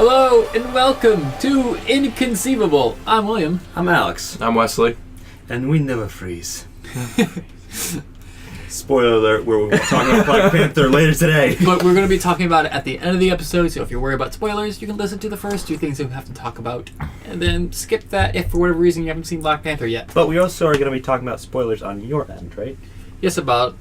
Hello and welcome to Inconceivable. I'm William. I'm Alex. I'm Wesley. And we never freeze. Spoiler alert, we're talking about Black Panther later today. But we're going to be talking about it at the end of the episode, so if you're worried about spoilers, you can listen to the first two things we have to talk about, and then skip that if for whatever reason you haven't seen Black Panther yet. But we also are going to be talking about spoilers on your end, right? Yes, about,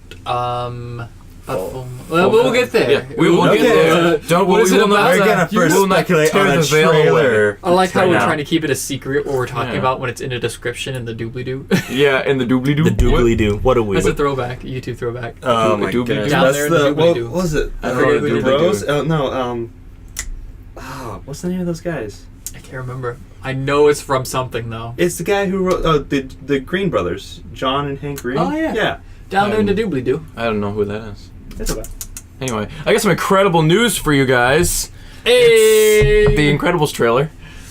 we'll get there. Yeah, we will get there. Don't what is it about? We're going to first speculate on a trailer. I like how we're trying to keep it a secret what we're talking about when it's in a description in the Dubilydoo. Yeah, in the Dubilydoo. The Dubilydoo. What are we? That's a throwback, a YouTube throwback. Oh my goodness. Down That's there in the Dubilydoo. What was it? I forget who did Bros? it. What's the name of those guys? I can't remember. I know it's from something, though. It's the guy who wrote the Green Brothers, John and Hank Green. Oh, yeah. Yeah. Down there in the Dubilydoo. I don't know who that is. It's okay. Anyway, I got some incredible news for you guys. Hey! It's the Incredibles trailer.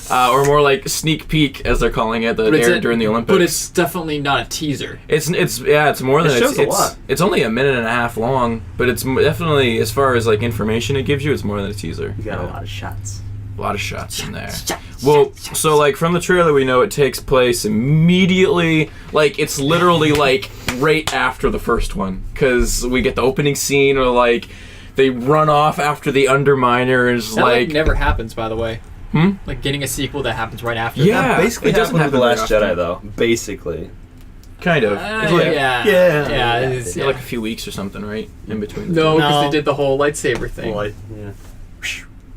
Or more like sneak peek, as they're calling it, that aired during the Olympics. But it's definitely not a teaser. It's more than it shows a lot. It's only a minute and a half long, but it's definitely, as far as like information it gives you, it's more than a teaser. You got a lot of shots. A lot of shots in there. Well, so like from the trailer we know it takes place immediately, like it's literally like right after the first one, because we get the opening scene or like they run off after the Underminers. That like never happens, by the way. Like getting a sequel that happens right after. Yeah, that basically it doesn't happen with happen The Last very Jedi often. though. Basically. Kind of. It's like, Yeah. like a few weeks or something, right? In between. No, because they did the whole lightsaber thing.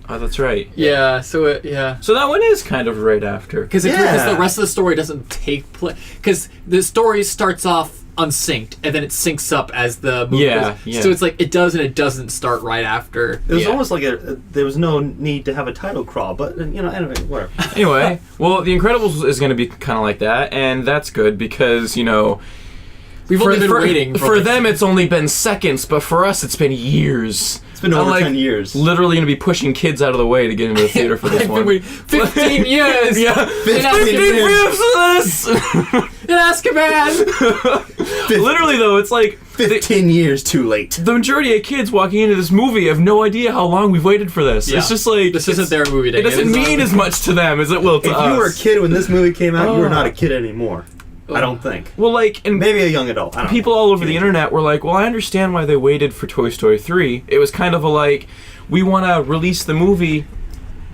Oh, that's right. Yeah. So So that one is kind of right after. Because the rest of the story doesn't take place. Because the story starts off unsynced, and then it syncs up as the movie goes. Yeah. So it's like it does and it doesn't start right after. It was almost like there was no need to have a title crawl, but anyway, whatever. Anyway, well, The Incredibles is going to be kind of like that, and that's good because we've only been waiting for them. It's only been seconds, but for us, it's been years. It's been over 10 years. Literally going to be pushing kids out of the way to get into the theater for this I've one. been waiting 15 years. Yeah, 15 years for this. In Azkaban. Literally though, it's like 15 years too late. The majority of kids walking into this movie have no idea how long we've waited for this. Yeah. It's just like this isn't their movie. It doesn't mean as much to them as it will to us. If you were a kid when this movie came out, you were not a kid anymore. I don't think. Well, and maybe a young adult. I don't people know. all over the internet were like, well, I understand why they waited for Toy Story 3. It was kind of we want to release the movie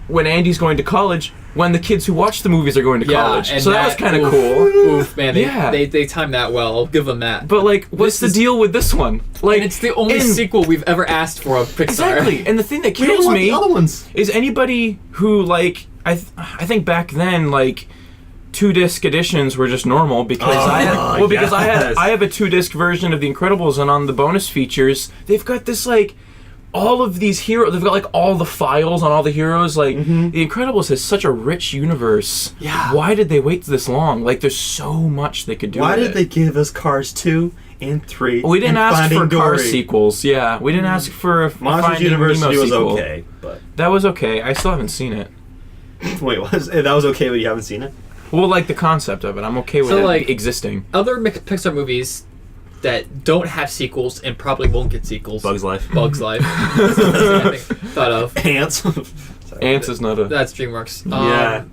when Andy's going to college, when the kids who watch the movies are going to college. So that was kind of cool. Oof, man. They timed that well. I'll give them that. But, what's the deal with this one? And it's the only sequel we've ever asked for of Pixar. Exactly. And the thing that kills me the other ones. is anybody who, I think back then, 2-disc editions were just normal because I have a 2-disc version of The Incredibles, and on the bonus features they've got this all of these heroes. They've got all the files on all the heroes. The Incredibles has such a rich universe. Yeah. Why did they wait this long? There's so much they could do. Why did they give us Cars 2 and 3? We didn't ask for Cars Dory sequels. Yeah, we didn't ask for a Monsters Finding University Nemo was sequel. okay, but That was okay. I still haven't seen it. Wait, that was okay, but you haven't seen it? Well, the concept of it, I'm okay with it existing. Other Pixar movies that don't have sequels and probably won't get sequels. Bugs Life. That's the thing I thought of. Ants. Ants is not a... That's DreamWorks. Yeah.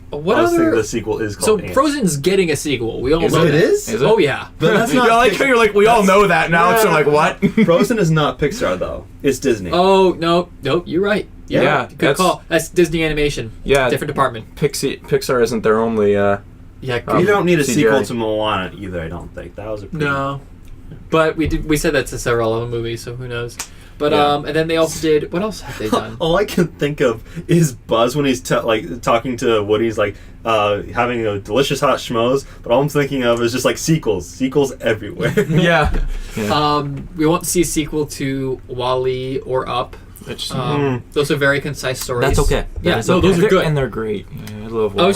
What I was thinking other... the sequel is called Ants. Frozen's getting a sequel. We all know that. It is? Is it? Oh, yeah. But that's not... I like how you're we all know that now. Yeah. So what? Frozen is not Pixar, though. It's Disney. Oh, no, you're right. Yeah, good call. That's Disney Animation. Yeah. Different department. Pixar isn't their only... Yeah, you don't need a CGI. sequel to Moana either, I don't think. That was a pretty... No. But we said that to several other movies, so who knows. But and then they also did... What else have they done? All I can think of is Buzz when he's talking to Woody. He's having a delicious hot schmoes, but all I'm thinking of is just sequels everywhere. Yeah. We won't see a sequel to WALL-E or Up. Which, those are very concise stories. that's okay. Those are good. And they're great. Yeah, I love I'm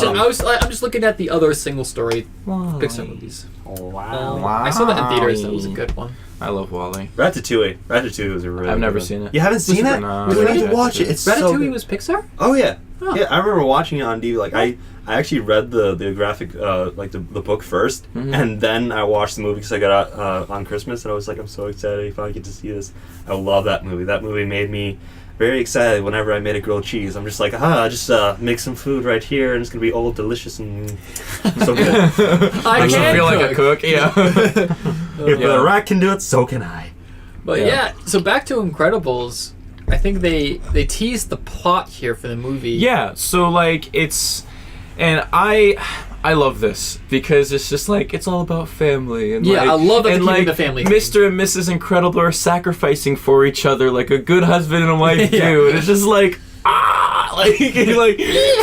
just looking at the other single story Pixar movies. Wow. I saw that in theaters. That was a good one. I love Wall-E. Ratatouille. Ratatouille was a really I've never good seen one. it. You haven't seen it? No, You I need to haven't. watch it. It's so Ratatouille good. was Pixar? Oh yeah. Huh. Yeah, I remember watching it on DVD. Like I actually read the graphic like the book first, and then I watched the movie because I got out on Christmas, and I was like, I'm so excited I finally get to see this. I love that movie. That movie made me very excited whenever I made a grilled cheese. I'm just like, I just make some food right here, and it's gonna be all delicious and so good. I Makes you can feel cook. like a cook. Yeah. If the rat can do it, so can I. But yeah, so back to Incredibles. I think they teased the plot here for the movie. Yeah, so like and I love this because it's just like it's all about family and Yeah, like, I love that they're and keeping like the family theme. Mr. and Mrs. Incredible are sacrificing for each other like a good husband and wife Yeah. do, and it's just like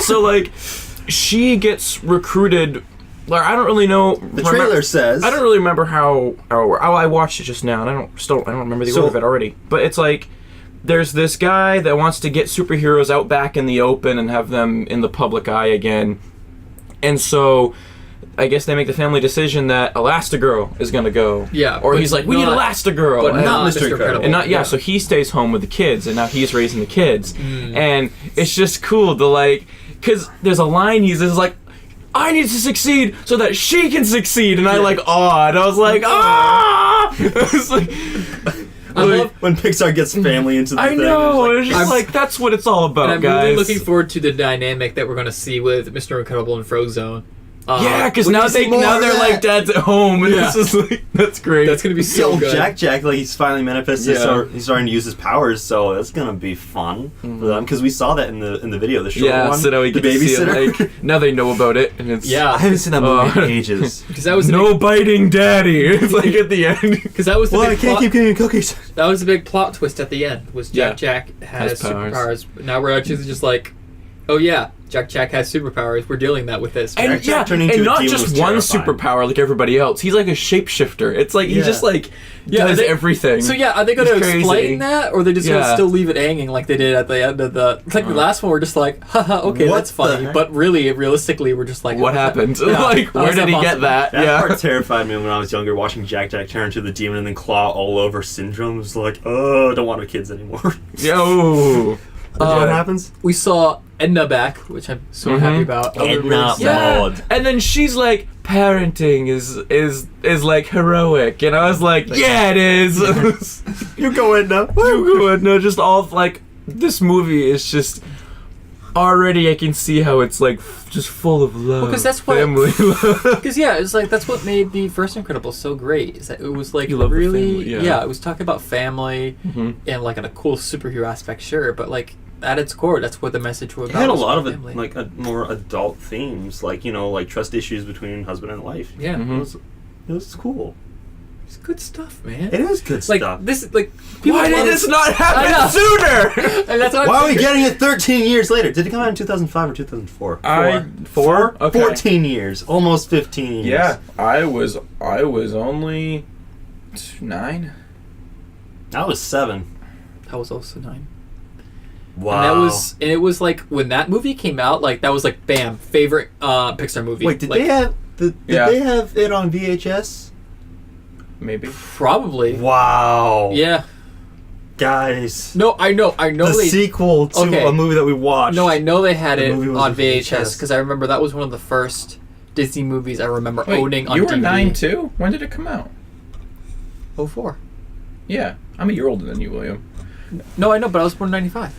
so like she gets recruited. Like I don't really know. The trailer says I don't really remember how I watched it just now, and I don't remember the order of it already. But it's like there's this guy that wants to get superheroes out back in the open and have them in the public eye again, and so I guess they make the family decision that Elastigirl is gonna go. Yeah, or but he's like, we need not- Elastigirl, But and not Mr. Mr. Incredible. and not so he stays home with the kids, and now he's raising the kids, Mm. and it's just cool to like, cause there's a line he's like, I need to succeed so that she can succeed, and I like awed. I was like, ah! It's like, I love. when Pixar gets family into the I thing. know. It's just I'm- like that's what it's all about, And I'm guys. really looking forward to the dynamic that we're going to see with Mr. Incredible and Frozone. Yeah, because we now need to see more now of they're that. like dads at home, and Yeah. this is like that's great. That's going to be so Yo, good. Jack, like he's finally manifested. Yeah. He's starting to use his powers, so it's gonna be fun for them because we saw that in the video, the short yeah, one. so now we the get to see it. babysitter. Like now they know about it, and it's Yeah. I haven't seen that movie Oh. in ages. Because that was the no biting, daddy. It's like at the end. Because that was the Well, I big can't plot. keep getting cookies. That was the big plot twist at the end. Was Yeah. Jack has Has powers. superpowers. But now we're actually just like, oh yeah, Jack has superpowers. We're dealing that with this. And Jack turning into and a not demon just was one terrifying. superpower like everybody else. He's like a shapeshifter. It's like he Yeah. just like Yeah, does they- everything. So yeah, are they going to It's crazy. explain that, or are they just going to Yeah. still leave it hanging like they did at the end of the? It's like the last one, we're just like, haha, okay, What that's funny. the heck? But really, realistically, we're just like, what happened? Yeah. Like How where is did that he get possible? that? That Yeah. part terrified me when I was younger, watching Jack turn into the demon and then claw all over syndrome. It was like, oh, I don't want my kids anymore. Yo. What happens? We saw Edna back, which I'm so happy about. I'm Edna. really sad. Yeah. Mod. And then she's like, parenting is like heroic, and I was like, yeah, it is. You go in now. You good? No, just all like this movie is just already. I can see how it's like just full of love. 'cause that's what- family love. Because yeah, it's like that's what made the first Incredible so great. Is that it was like You love the really, family, yeah. it was talking about family Mhm. and like in a cool superhero aspect, sure, but like at its core, that's what the message was It about. had a was lot of family. like more adult themes, like like trust issues between husband and wife. yeah, Mhm. It was cool. it's good stuff, man. It is good like stuff. this, like people Why did love- this not I know. happen sooner? And that's what Why I'm are we thinking. getting it 13 years later? Did it come out in 2005 or 2004? Four? Okay. 14 years. Almost 15 years. Yeah, I was only 9. I was 7. That was also 9. Wow. And it was like when that movie came out, like that was like bam, favorite Pixar movie. Wait, did like, they have did Yeah. they have it on VHS? Maybe. probably? Wow. Yeah. Guys. No, I know The they. sequel to Okay. a movie that we watched. No, I know they had The it movie was on on VHS VHS. because I remember that was one of the first Disney movies I remember owning on you were DVD. 9 too? When did it come out? 04. Yeah, I'm a year older than you, William. No, I know, but I was born in 95.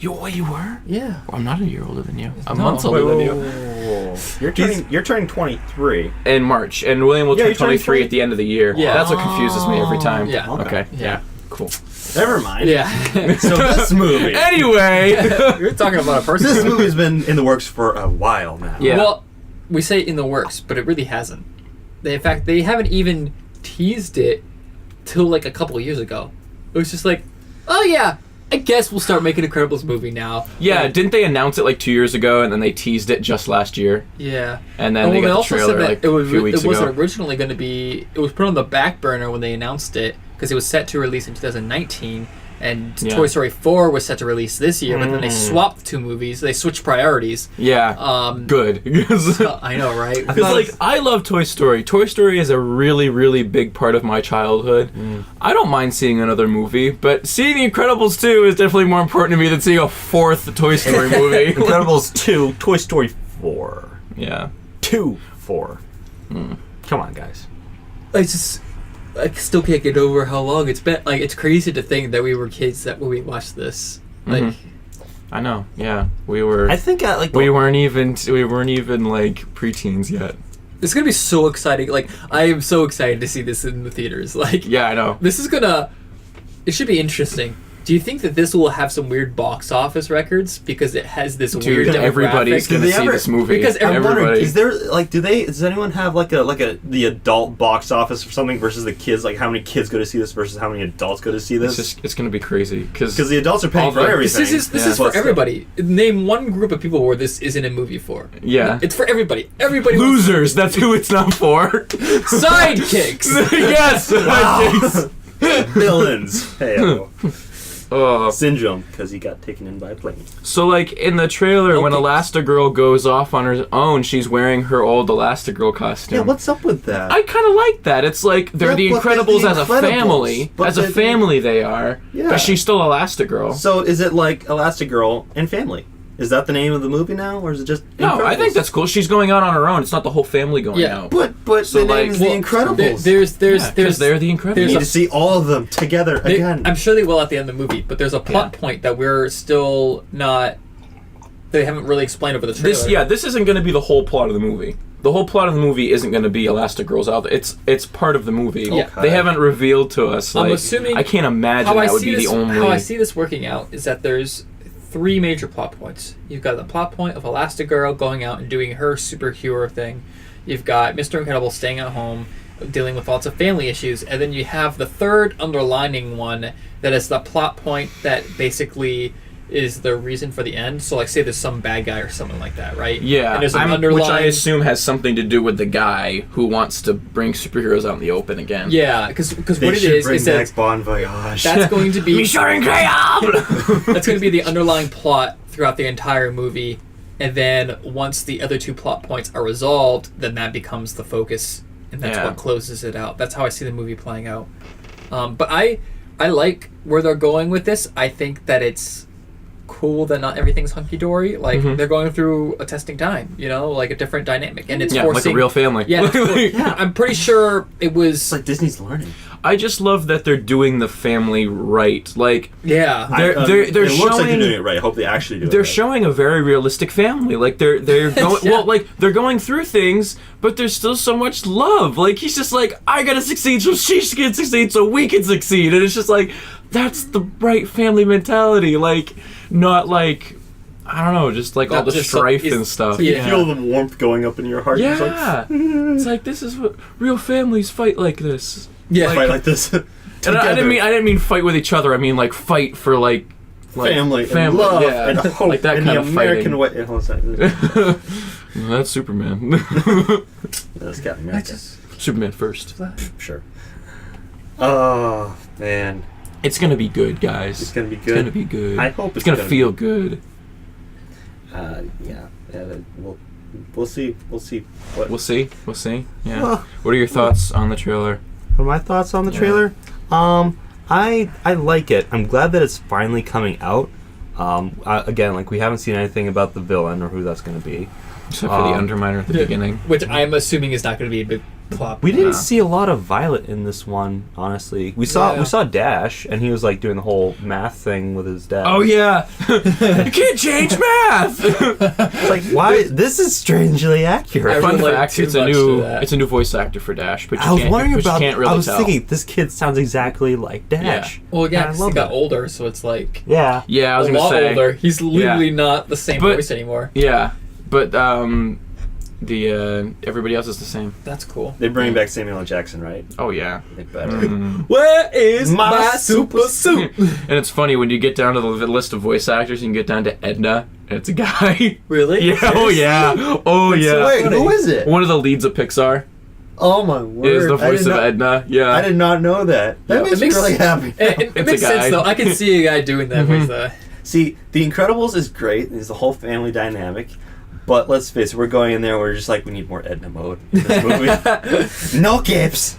You were? Yeah. Well, I'm not a year older than you. I'm No. months Wait, older than whoa, you. whoa, whoa. You're turning 23. In March, and William will Yeah, turn you're turning 23 at the end of the year. Yeah. That's what confuses me every time. Yeah. Okay. Yeah. Cool. Never mind. Yeah. So this movie. Anyway. You're talking about a person. This movie's been in the works for a while now. Yeah. Well, we say in the works, but it really hasn't. In fact, they haven't even teased it till like a couple of years ago. It was just like, oh yeah, I guess we'll start making Incredibles movie now. Yeah, Like, didn't they announce it like 2 years ago, and then they teased it just last year, yeah. and then Oh, they got the also trailer said that like it was a few weeks it wasn't ago. originally going to be. It was put on the back burner when they announced it because it was set to release in 2019, And Toy Story 4 was set to release this year, but then they swapped the two movies. They switched priorities. Yeah. Good. I know, right? Because, I love Toy Story. Toy Story is a really, really big part of my childhood. I don't mind seeing another movie, but seeing The Incredibles 2 is definitely more important to me than seeing a fourth Toy Story movie. Incredibles 2, Toy Story 4. Yeah. 2, 4. Come on, guys. I still can't get over how long it's been. Like, it's crazy to think that we were kids that when we watched this. Like, I know. Yeah, we were. I think we weren't even like preteens yet. It's gonna be so exciting. Like, I am so excited to see this in the theaters. Like, yeah, I know. This is gonna. It should be interesting. Do you think that this will have some weird box office records because it has this weird demographic? Everybody's gonna see this movie. Because everybody. Is there does anyone have like the adult box office or something versus the kids? Like how many kids go to see this versus how many adults go to see this? It's gonna be crazy because the adults are paying for everything. This is for everybody. Name one group of people where this isn't a movie for. Yeah, it's for everybody. Everybody. Losers. That's who it's not for. Sidekicks. Yes. Sidekicks. Villains. Hey. Syndrome, because he got taken in by a plane. So, like, in the trailer, when Elastigirl goes off on her own, she's wearing her old Elastigirl costume. Yeah, what's up with that? I kind of like that. It's like, they're the Incredibles as a family. As a family, they are. Yeah. But she's still Elastigirl. So, is it like Elastigirl and family? Is that the name of the movie now, or is it just Incredibles? No, I think that's cool. She's going out on her own. It's not the whole family going out. But so the name is The Incredibles. There's they're the Incredibles. You need to see all of them together again. I'm sure they will at the end of the movie, but there's a plot point that we're still not... They haven't really explained over the trailer. This isn't going to be the whole plot of the movie. The whole plot of the movie isn't going to be Elastigirl's out there. It's part of the movie. Okay. They haven't revealed to us. Like, I'm assuming... I can't imagine that would be the only... How I see this working out is that there's 3 major plot points. You've got the plot point of Elastigirl going out and doing her superhero thing. You've got Mr. Incredible staying at home, dealing with lots of family issues, and then you have the third underlining one that is the plot point that basically is the reason for the end. So, like, say there's some bad guy or something like that, right? Yeah, and there's which I assume has something to do with the guy who wants to bring superheroes out in the open again. Yeah, because what it is that Bon Voyage. That's going to be Mission Incredible. That's going to be the underlying plot throughout the entire movie, and then once the other 2 plot points are resolved, then that becomes the focus, and that's what closes it out. That's how I see the movie playing out. But I like where they're going with this. I think that it's cool that not everything's hunky-dory. Like, they're going through a testing time, like a different dynamic. And it's forcing... like a real family. Yeah, I'm pretty sure it was... It's like Disney's learning. I just love that they're doing the family right. Like, yeah, they're it showing... looks like they're doing it right. I hope they actually do it. They're showing a very realistic family. Like, they're going... Well, like, they're going through things, but there's still so much love. Like, he's just like, I gotta succeed so she can succeed so we can succeed. And it's just like, that's the right family mentality. Like, not like... I don't know, just like all the strife and stuff. You feel the warmth going up in your heart. Yeah. It's like, this is what real families fight like this. Yeah, fight like this. And I didn't mean fight with each other. I mean like fight for like family and love and hope like that and kind the of American way. Hold on a second. That's Superman. That's Captain America. Superman first. Sure. Oh man, it's gonna be good, guys. It's gonna be good. It's gonna be good. I hope it's gonna feel good. Yeah. We'll see. We'll see. We'll see. Yeah. Well, what are your thoughts on the trailer? What are my thoughts on the trailer? I like it. I'm glad that it's finally coming out. Again, like we haven't seen anything about the villain or who that's going to be. Except for the Underminer at the beginning. Which I'm assuming is not going to be a big plot. We didn't see a lot of Violet in this one, honestly. We saw Dash, and he was like doing the whole math thing with his dad. Oh yeah, you can't change math. It's like, why? This is strangely accurate. Fun fact: it's a new voice actor for Dash. But you can't really tell. Thinking this kid sounds exactly like Dash. Yeah. Well, yeah, he got older, so it's like yeah. I was gonna say older. He's literally not the same voice anymore. Yeah. But everybody else is the same. That's cool. They're bringing back Samuel L. Jackson, right? Oh yeah. They better. Where is my super suit? And it's funny when you get down to the list of voice actors, you can get down to Edna, and it's a guy. Really? Yeah. Oh yeah. Oh yeah. Wait, who is it? One of the leads of Pixar. Oh my word! Is the voice of Edna? Yeah. I did not know that. That makes me really happy. It makes sense though. I can see a guy doing that with See, The Incredibles is great. There's the whole family dynamic. But let's face it, we're going in there. We're just like, we need more Edna mode in this movie. No caps.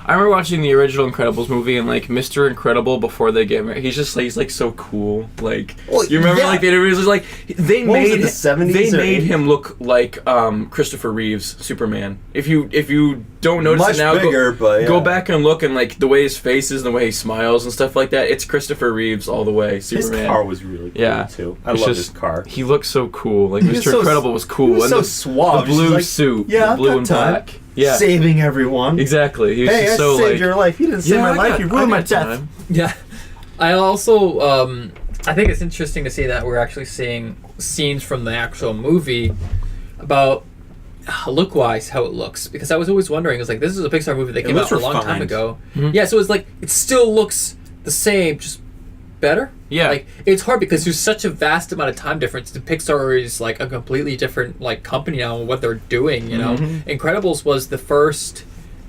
I remember watching the original Incredibles movie and like Mr. Incredible before they get married. He's like so cool. Like you remember like the interviews was like they what made was it, the 70s they or made 80s? him look like Christopher Reeves Superman. If you don't notice Much it now, bigger, but go back and look and like the way his face is and the way he smiles and stuff like that. It's Christopher Reeves all the way. Superman. His car was really cool too. I love his car. He looked so cool. Like He was Mr. so Incredible was cool. He was and so suave. The blue Just like, suit. Yeah, the blue I've and got time. black. Yeah. Saving everyone. Exactly. He was Hey, just I so saved like your life. You didn't save my life. You ruined my death. time. Yeah. I also I think it's interesting to see that we're actually seeing scenes from the actual movie about look-wise how it looks, because I was always wondering, it's like, this is a Pixar movie that came out looks a long time refined. ago. Mhm. Yeah, so it's like it still looks the same, just better. Yeah. Like it's hard because there's such a vast amount of time difference. The Pixar is like a completely different like company now and what they're doing, you know. Incredibles was the first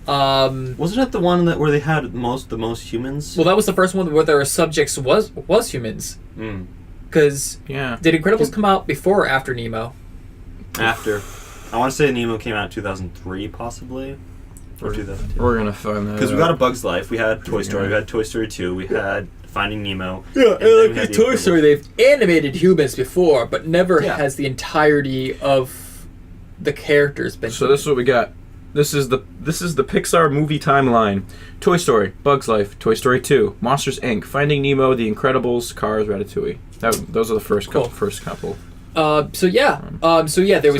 Wasn't it the one where they had the most humans? well, that was the first one where their subjects was humans. Because Yeah. did Incredibles come out before or after Nemo? After. I want to say Nemo came out in 2003, possibly. Or 2002. We're gonna find that. Because we got A Bug's Life, we had Toy Story, we had Toy Story 2, we had Finding Nemo. Yeah, and then we like had in The Toy Incredibles. Story, they've animated humans before, but never Yeah. has the entirety of the characters been. So this is what we got. This is the Pixar movie timeline. Toy Story, Bug's Life, Toy Story 2, Monsters Inc., Finding Nemo, The Incredibles, Cars, Ratatouille. Those are the first Cool. couple. There was yeah.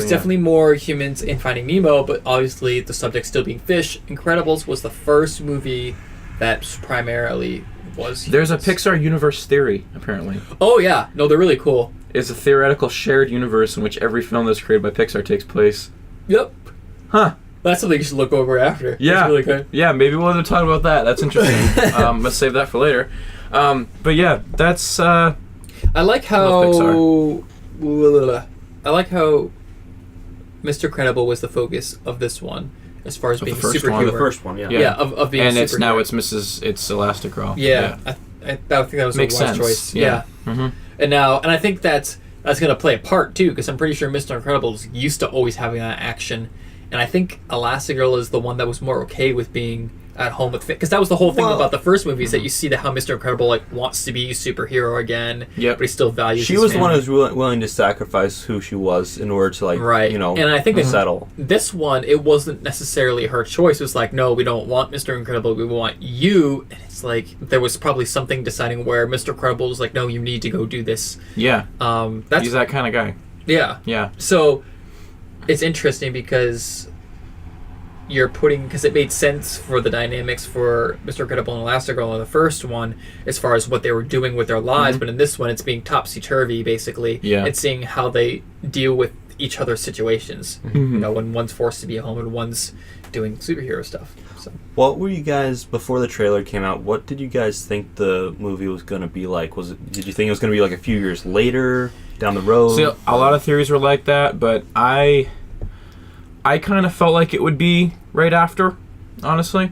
definitely more humans in Finding Nemo, but obviously the subject still being fish. Incredibles was the first movie that primarily was humans. There's a Pixar universe theory, apparently. Oh yeah, no, they're really cool. It's a theoretical shared universe in which every film that's created by Pixar takes place. Yep, Huh. that's something you should look over after. Yeah. It's really good. Yeah, maybe we'll have to talk about that. That's interesting. Let's save that for later. But yeah, that's... I like how Mr. Incredible was the focus of this one, as far as Of being the first superhumor. one? The first one, yeah. Yeah, of being and it's now superhero. it's Elastigirl. Yeah, I think that was Makes a wise sense. choice. Yeah. Yeah. Mm-hmm. And I think that's going to play a part too, because I'm pretty sure Mr. Incredible is used to always having that action, and I think Elastigirl is the one that was more okay with being at home with because that was the whole thing about the first movie is that you see that how Mr. Incredible like wants to be a superhero again, Yep. but he still values. She his was the one family. who was willing to sacrifice who she was in order to, like, Right. you know, And I think that settle. This one, it wasn't necessarily her choice. It was like, no, we don't want Mr. Incredible. We want you. And it's like there was probably something deciding where Mr. Incredible was like, no, you need to go do this. Yeah. That's He's that kind of guy. yeah. Yeah. So it's interesting because you're putting because it made sense for the dynamics for Mr. Incredible and Elastigirl in the first one as far as what they were doing with their lives, but in this one it's being topsy-turvy basically. Yeah. It's seeing how they deal with each other's situations. You know, when one's forced to be at home and one's doing superhero stuff. So What were you guys, before the trailer came out, what did you guys think the movie was going to be like? Did you think it was going to be like a few years later, down the road? See, a lot of theories were like that, but I kind of felt like it would be right after, honestly.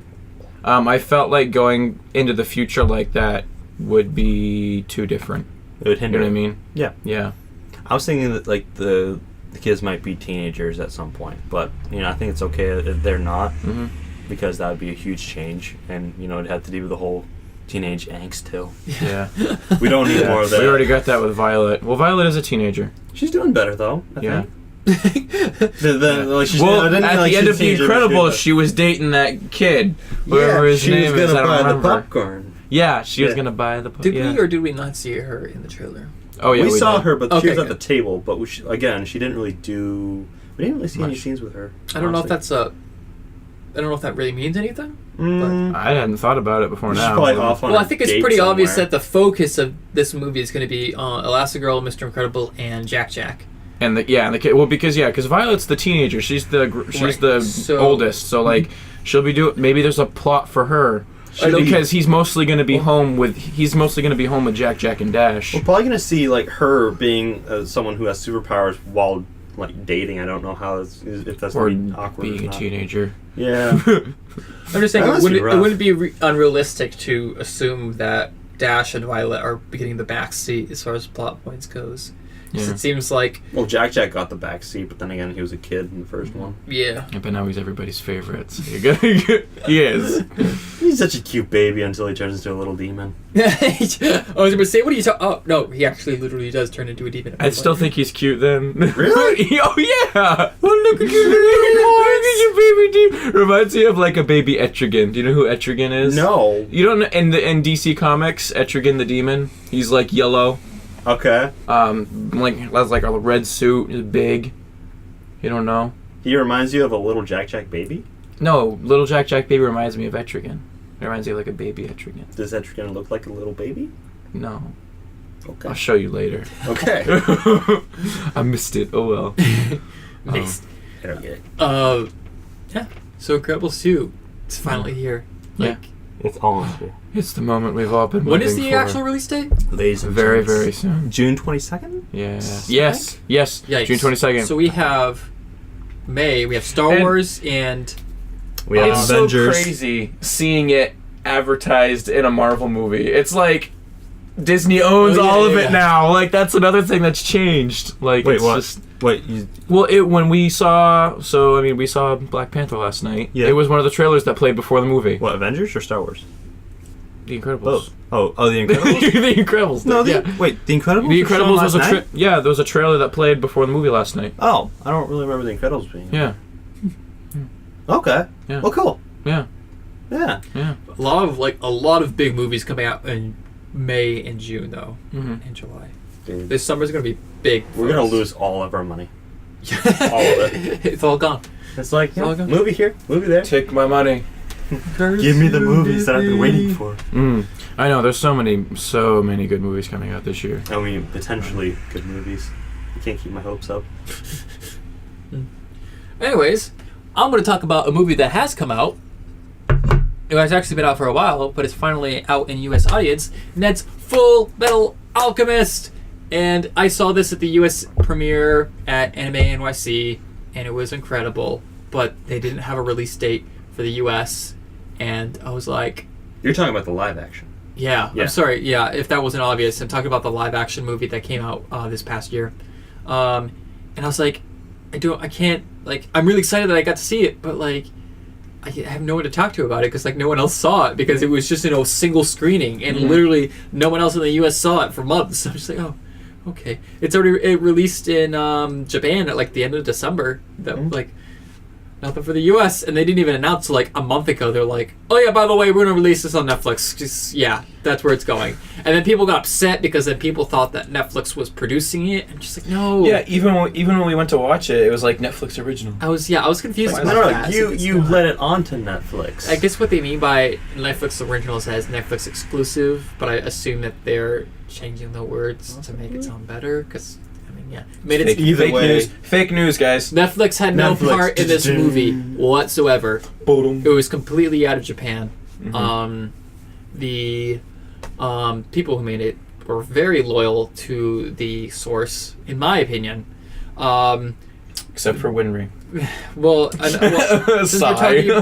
I felt like going into the future like that would be too different. It would You hinder know what I it. mean? Yeah. Yeah. I was thinking that, like, the kids might be teenagers at some point, but, you know, I think it's okay if they're not, because that would be a huge change, and, you know, it'd have to do with the whole teenage angst, too. Yeah. We don't need more of that. We already got that with Violet. Well, Violet is a teenager. She's doing better, though, I Yeah. think. Like, she's, Well, I didn't at feel like the end she's of The a teenager, Incredibles, but she was dating that kid. Whatever his she name was is, gonna I don't buy the remember. popcorn. Yeah, she was Yeah. going to buy the did yeah. we or did we not see her in the trailer? Oh, yeah, we saw did. her, but Okay, she was at good. the table. But she didn't really do. We didn't really see any Much. scenes with her. I don't know if honestly. I don't know if that really means anything. I hadn't thought about it before She's now. probably off on Well, I a think it's date pretty obvious somewhere. that the focus of this movie is going to be Elastigirl, Mr. Incredible, and Jack-Jack. And the kid. Well, because Violet's the teenager. She's the So- oldest. So like, she'll be doing. Maybe there's a plot for her. Because he's mostly going to be home with Jack, and Dash. We're probably gonna see, like, her being someone who has superpowers while like dating. I don't know how if that's Or gonna be awkward. being or a not. teenager. Yeah. I'm just saying That it must be wouldn't rough. be unrealistic to assume that Dash and Violet are getting the back seat as far as plot points goes. 'Cause Yeah. it seems like Well, Jack got the back seat, but then again, he was a kid in the first one. yeah. But now he's everybody's favorite. So he is. He's such a cute baby until he turns into a little demon. I was gonna say, what are you talking? Oh no, he actually literally does turn into a demon. I still think he's cute then. Really? Oh yeah! Oh look at you, look at your baby demon. Reminds me of like a baby Etrigan. Do you know who Etrigan is? No. You don't know in DC Comics, Etrigan the demon. He's like yellow. Okay. Like has like a red suit. He's big. You don't know? He reminds you of a little Jack baby? No, little Jack baby reminds me of Etrigan. It reminds me of like a baby Etrigan. Does Etrigan look like a little baby? No. Okay. I'll show you later. Okay. I missed it. Oh well. Mixed. I don't get it. Yeah. So Incredibles 2, it's finally here. Yeah. Like, It's almost here. It's the moment we've all been when waiting is the for. actual release date? Ladies and Very, gents. very soon. June 22nd? Yeah. Yes. Yes. Yikes. June 22nd. So we have May. We have Star And- Wars and We have It's Avengers. so crazy seeing it advertised in a Marvel movie. It's like Disney owns Oh, yeah, all of yeah, it yeah. now. Like that's another thing that's changed. Like Wait, it's what? just Wait, you, well, when we saw we saw Black Panther last night. Yeah. It was one of the trailers that played before the movie. what, Avengers or Star Wars? The Incredibles. Both. Oh, The Incredibles? The Incredibles. No, yeah. Wait, The Incredibles? The was shown Incredibles was last a night? yeah. There was a trailer that played before the movie last night. Oh, I don't really remember The Incredibles being. Yeah. Okay. Yeah. Well, cool. Yeah. Yeah. Yeah. a lot of big movies coming out in May and June though, Mm-hmm. and July. Dude, This summer's gonna be big. we're for gonna us. lose all of our money. all of it. It's all gone. It's like, all good. movie here, movie there. Take my money. Give me the movies that I've been waiting for. I know. There's so many good movies coming out this year. I mean, potentially good movies. I can't keep my hopes up. Anyways, I'm going to talk about a movie that has come out. It has actually been out for a while, but it's finally out in U.S. audience, and that's Full Metal Alchemist. And I saw this at the U.S. premiere at Anime NYC, and it was incredible, but they didn't have a release date for the U.S., and I was like, You're talking about the live action. yeah, Yeah. I'm sorry, yeah, if that wasn't obvious. I'm talking about the live action movie that came out this past year. And I was like, I can't, like, I'm really excited that I got to see it, but, like, I have no one to talk to about it because, like, no one else saw it because it was just in a single screening and literally no one else in the U.S. saw it for months. I'm just like, oh, okay. It released in Japan at, like, the end of December. That, like, nothing for the U.S. and they didn't even announce like a month ago. They're like, oh yeah, by the way, we're gonna release this on Netflix. Just yeah, that's where it's going. And then people got upset because then people thought that Netflix was producing it. I'm just like, no. Yeah, even when we went to watch it, it was like Netflix original. I was confused No, about no, that. you let it onto Netflix. I guess what they mean by Netflix original says Netflix exclusive, but I assume that they're changing the words to make it sound better. Because I mean, yeah, made it. Either way. Fake news, guys. Netflix had no Netflix. part in this movie whatsoever. It was completely out of Japan. The people who made it were very loyal to the source, in my opinion. Except for Winry.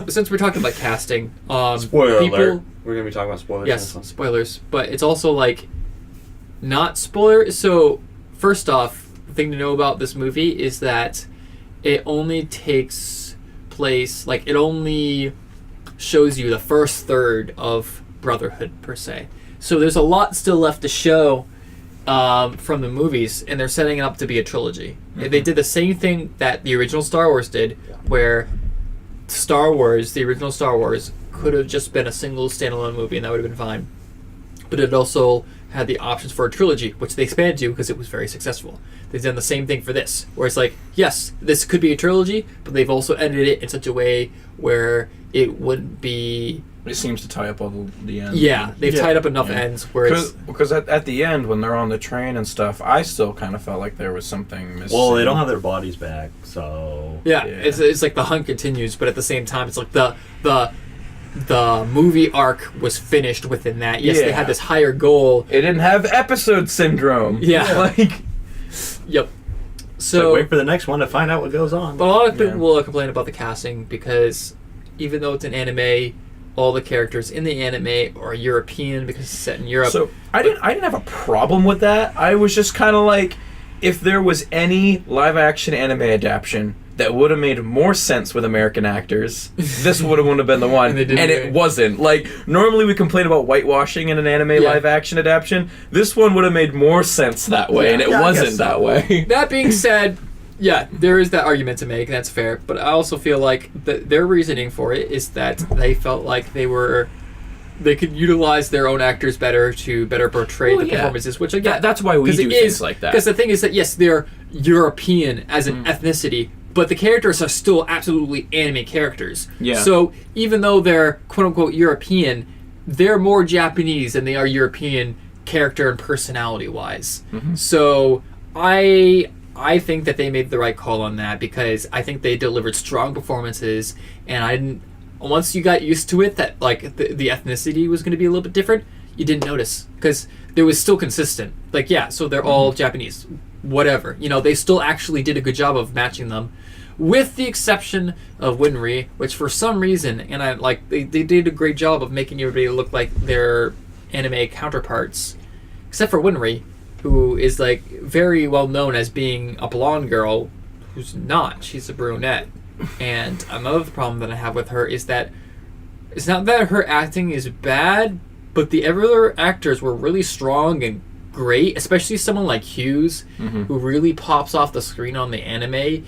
Since we're talking about casting, Spoiler people, alert. We're gonna be talking about spoilers. yes, in this one. spoilers, but it's also like not spoiler. So first off, the thing to know about this movie is that it only takes place, like it only shows you the first third of Brotherhood per se. So there's a lot still left to show from the movies, and they're setting it up to be a trilogy. They did the same thing that the original Star Wars did, where the original Star Wars, could have just been a single standalone movie, and that would have been fine. But it also had the options for a trilogy, which they expanded to because it was very successful. They've done the same thing for this, where it's like, yes, this could be a trilogy, but they've also edited it in such a way where it wouldn't be... It seems to tie up all the ends. Yeah, they've tied up enough Yeah. ends where it's... Because at the end, when they're on the train and stuff, I still kind of felt like there was something missing. Well, they don't have their bodies back, so Yeah, Yeah. It's like the hunt continues, but at the same time, it's like the movie arc was finished within that. Yes, they Yeah. had this higher goal. It didn't have episode syndrome. Yeah. Like... Yep. So wait for the next one to find out what goes on. But a lot of people will complain about the casting because even though it's an anime, all the characters in the anime are European because it's set in Europe. So I didn't have a problem with that. I was just kind of like, if there was any live action anime adaptation that would have made more sense with American actors, this would have been the one. And it wasn't. Like, normally we complain about whitewashing in an anime live action adaptation. This one would have made more sense that way, and it wasn't that way. That being said, yeah, there is that argument to make, and that's fair. But I also feel like their reasoning for it is that they felt like they could utilize their own actors better to better portray the performances, which I get. That's why we do things like that. Because the thing is that, yes, they're European as an ethnicity, but the characters are still absolutely anime characters. Yeah. So even though they're quote-unquote European, they're more Japanese than they are European character and personality-wise. Mm-hmm. So I think that they made the right call on that because I think they delivered strong performances, and once you got used to it, that like the ethnicity was going to be a little bit different, you didn't notice because it was still consistent. Like, yeah, so they're all Japanese, whatever. You know, they still actually did a good job of matching them, with the exception of Winry, which for some reason, and they did a great job of making everybody look like their anime counterparts, except for Winry, who is like very well known as being a blonde girl, who's not. She's a brunette. And another problem that I have with her is that it's not that her acting is bad, but the other actors were really strong and great, especially someone like Hughes, who really pops off the screen on the anime.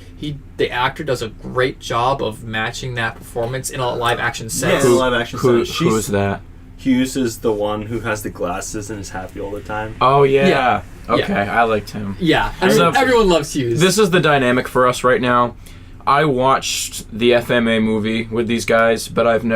The actor does a great job of matching that performance in a live action sense. Yeah, in a live action sense. Who's that? Hughes is the one who has the glasses and is happy all the time. Oh, yeah. Okay, I liked him. Yeah, everyone loves Hughes. This is the dynamic for us right now. I watched the FMA movie with these guys, but I think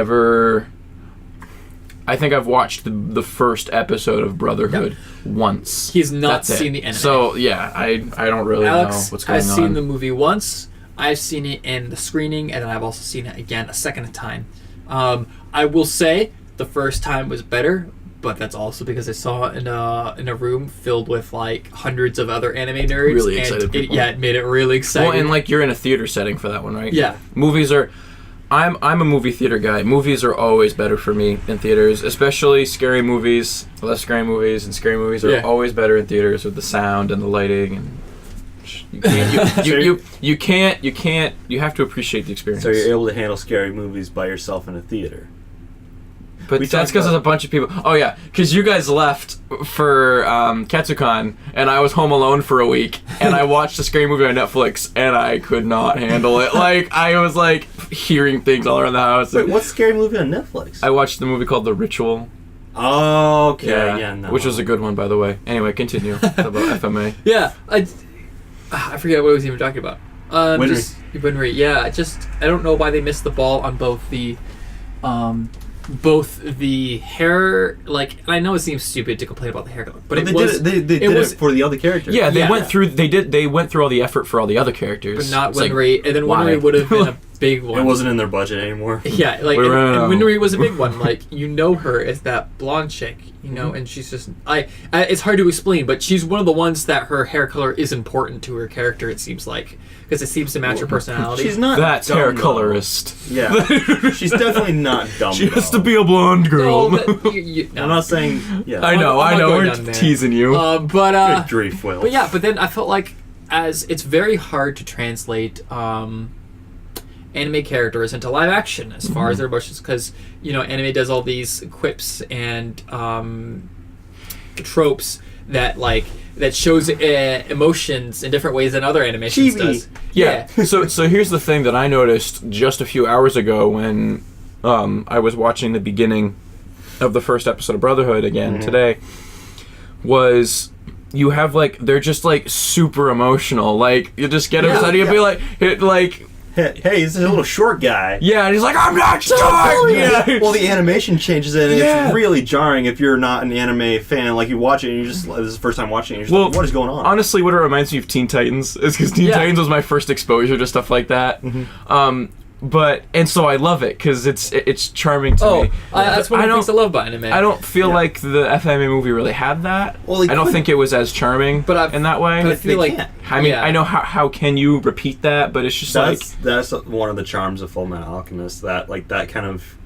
I've watched the first episode of Brotherhood once. He's not seen the anime. So, yeah, I don't really know what's going on. I've seen the movie once. I've seen it in the screening, and then I've also seen it again a second time. I will say the first time was better, but that's also because I saw it in a room filled with like hundreds of other anime nerds. Really excited people. It made it really exciting. Well, and like you're in a theater setting for that one, right? Yeah. Movies are... I'm a movie theater guy. Movies are always better for me in theaters, especially scary movies. Less scary movies and scary movies are always better in theaters with the sound and the lighting and... You have to appreciate the experience. So you're able to handle scary movies by yourself in a theater. But that's because there's a bunch of people. Oh yeah, because you guys left for Ketsucon, and I was home alone for a week, and I watched a scary movie on Netflix, and I could not handle it. Like, I was like hearing things all around the house. Wait, what's a scary movie on Netflix? I watched the movie called The Ritual. Oh, okay. Yeah, no. Which was a good one, by the way. Anyway, continue about FMA. Yeah, I forget what I was even talking about. Winry. Yeah, I don't know why they missed the ball on both the hair, like, and I know it seems stupid to complain about the hair color, but they did it for the other characters. Yeah, they went through all the effort for all the other characters. But not Winry, and then Winry would have been a big one. It wasn't in their budget anymore. Yeah, like, and Winry was a big one. Like, her as that blonde chick, and she's just, it's hard to explain, but she's one of the ones that her hair color is important to her character, it seems like, because it seems to match her personality. She's not That's hair colorist. Yeah. She's definitely not dumb. She has to be a blonde girl. No, I'm not saying, I know, we're teasing you. But yeah, but then I felt like, as it's very hard to translate anime characters into live action as far as their emotions, because anime does all these quips and tropes that shows emotions in different ways than other animations does. Yeah. So here's the thing that I noticed just a few hours ago when I was watching the beginning of the first episode of Brotherhood again today, was you have they're just super emotional. Like, you just get upset, you'll be like hey, this is a little short guy. Yeah, and he's like, I'm not short! Yeah. Well, the animation changes it, and it's really jarring if you're not an anime fan. Like, you watch it, and this is the first time watching it, and you're just like, what is going on? Honestly, what it reminds me of Teen Titans is because Teen Titans was my first exposure to stuff like that. and so I love it because it's charming to me. That's one of the things I love about anime. I don't feel like the FMA movie really had that. Well, I don't think it was as charming in that way. But I feel like I mean, I know how can you repeat that, but it's just that's one of the charms of Full Metal Alchemist. That kind of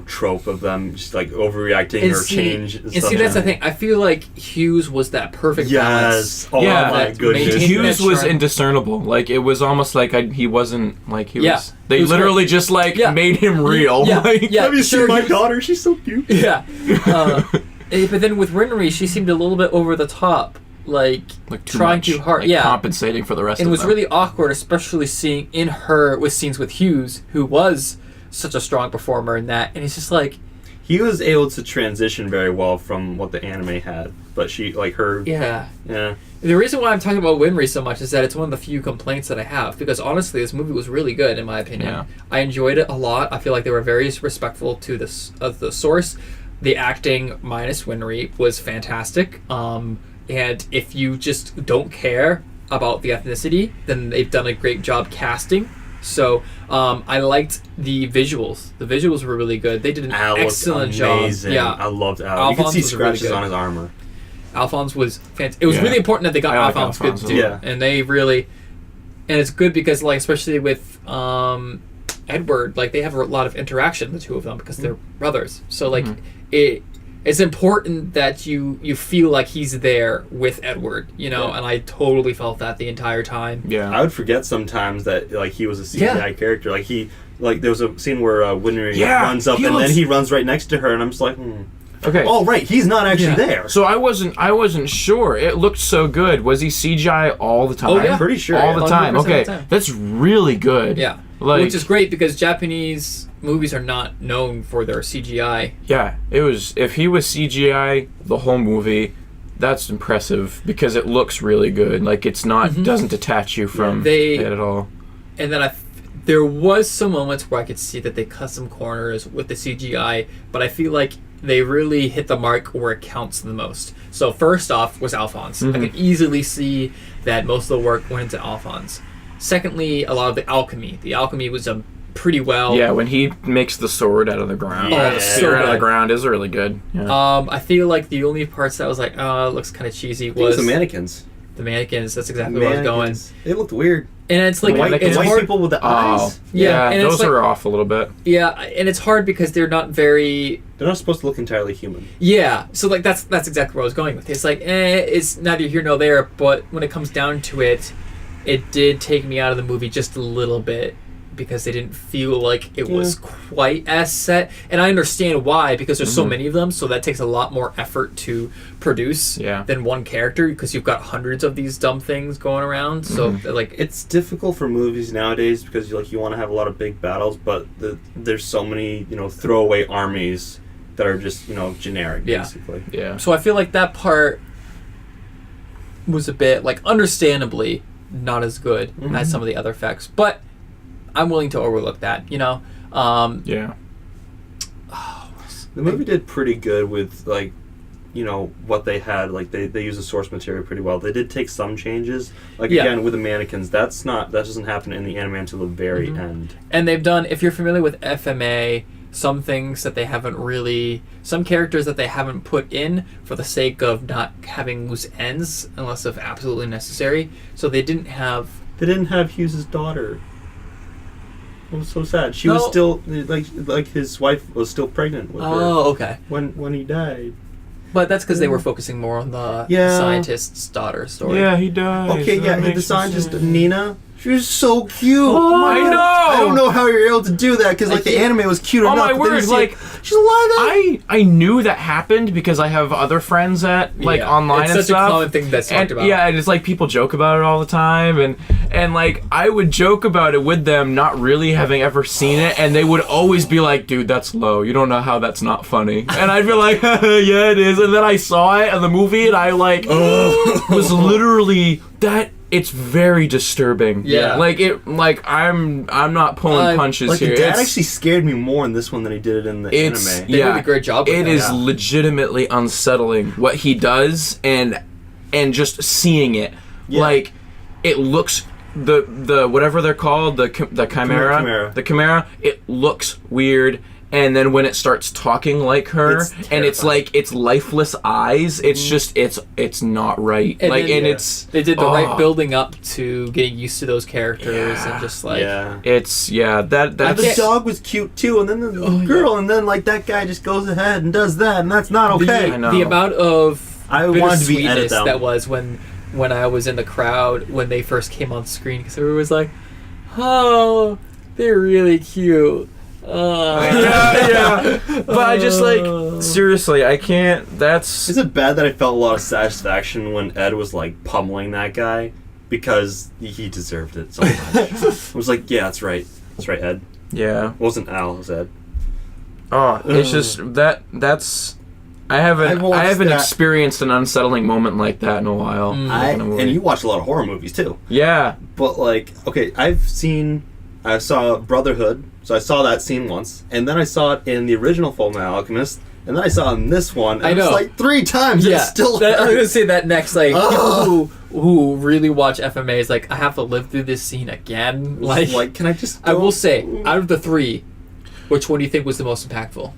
trope of them just like overreacting or change. And see, that's the thing. I feel like Hughes was that perfect balance. Oh my goodness. Hughes was indiscernible. Like it was almost like he wasn't like he was. They literally just made him real. Yeah. Have you seen my daughter? She's so cute. Yeah. But then with Rinri, she seemed a little bit over the top. Like trying too hard, compensating for the rest of them. And it was really awkward, especially seeing in her with scenes with Hughes, who was such a strong performer in that, and it's just like he was able to transition very well from what the anime had, but she the reason why I'm talking about Winry so much is that it's one of the few complaints that I have, because honestly this movie was really good in my opinion. I enjoyed it a lot. I feel like they were very respectful to the source. The acting minus Winry was fantastic, and if you just don't care about the ethnicity, then they've done a great job casting. So I liked the visuals. The visuals were really good. They did an excellent job. Yeah, I loved Al. You could see scratches on his armor. Alphonse was fantastic. It was really important that they got Alphonse good too. Yeah. And they really, and it's good because especially with Edward, they have a lot of interaction, the two of them, because they're brothers. So it's important that you feel like he's there with Edward, and I totally felt that the entire time. Yeah, I would forget sometimes that he was a CGI character. There was a scene where Winry runs up and then he runs right next to her, and I'm just like, okay. Oh right, he's not actually there. So I wasn't sure. It looked so good. Was he CGI all the time? Oh yeah, I'm pretty sure all the time. Okay, that's really good. Yeah, which is great because Japanese movies are not known for their CGI. Yeah, it was. If he was CGI the whole movie, that's impressive because it looks really good. It's not doesn't detach you from it at all. And then there was some moments where I could see that they cut some corners with the CGI, but I feel like they really hit the mark where it counts the most. So first off was Alphonse. I could easily see that most of the work went into Alphonse. Secondly, a lot of the alchemy. The alchemy was a pretty well. Yeah, when he makes the sword out of the ground, the spear out of the ground is really good. Yeah. I feel like the only parts that I was like, it looks kind of cheesy was the mannequins. The mannequins. That's exactly where I was going. They looked weird. And it's like it's white hard. People with the eyes. Yeah, and those are off a little bit. Yeah, and it's hard because they're not very. They're not supposed to look entirely human. Yeah, so that's exactly where I was going with it. It's it's neither here nor there. But when it comes down to it, it did take me out of the movie just a little bit because they didn't feel like it was quite as set. And I understand why, because there's so many of them, so that takes a lot more effort to produce than one character, because you've got hundreds of these dumb things going around. So it's difficult for movies nowadays because you want to have a lot of big battles, but there's so many throwaway armies that are just generic basically. Yeah. So I feel like that part was a bit understandably not as good as some of the other effects, but I'm willing to overlook that, Yeah. The movie did pretty good with what they had. They used the source material pretty well. They did take some changes. Again with the mannequins, that doesn't happen in the anime until the very end. And they've done, if you're familiar with FMA, some things that they haven't really, some characters that they haven't put in for the sake of not having loose ends unless if absolutely necessary. So they didn't have Hughes' daughter. It was so sad. She was still his wife was still pregnant with her. Oh, okay. When he died. But that's because they were focusing more on the scientist's daughter story. Yeah, he died. Okay, the scientist Nina. She was so cute. Oh, I know. I don't know how you're able to do that because the anime was cute enough. Oh my word! She's alive. I knew that happened because I have other friends that online it's and such stuff. a common thing that's talked about. Yeah, and it's people joke about it all the time, and I would joke about it with them, not really having ever seen it, and they would always be like, "Dude, that's low. You don't know how that's not funny." And I'd be like, "Yeah, it is." And then I saw it in the movie, and I was literally that. It's very disturbing. Yeah. I'm not pulling punches here. The dad actually scared me more in this one than he did in the anime. They did a great job with it. It is legitimately unsettling what he does and just seeing it. Yeah. It looks the whatever they're called, the chimera, the chimera, it looks weird. And then when it starts talking like her, and it's like it's lifeless eyes, it's just it's not right. And like, then, and it's they did the right building up to getting used to those characters, and just like it's that the dog was cute too, and then the girl, and then like that guy just goes ahead and does that, and that's not okay. The amount of I wanted to be sweetness that was when I was in the crowd when they first came on screen, because everyone was like, "Oh, they're really cute." yeah. But I just like seriously, I can't. Is it bad that I felt a lot of satisfaction when Ed was like pummeling that guy because he deserved it so much? I was like, yeah, that's right, Ed. Yeah, it wasn't Al, it was Ed. Oh, it's just that's. I haven't experienced an unsettling moment like that in a while. And you watch a lot of horror movies too. Yeah, but like, okay, I saw Brotherhood. So I saw that scene once, and then I saw it in the original Full Metal Alchemist, and then I saw it in this one, and I know. It's like 3 times, and it still hurts. I was going to say that next, like, people who really watch FMA is like, I have to live through this scene again. Like, can I just go? I will say, out of the 3, which one do you think was the most impactful?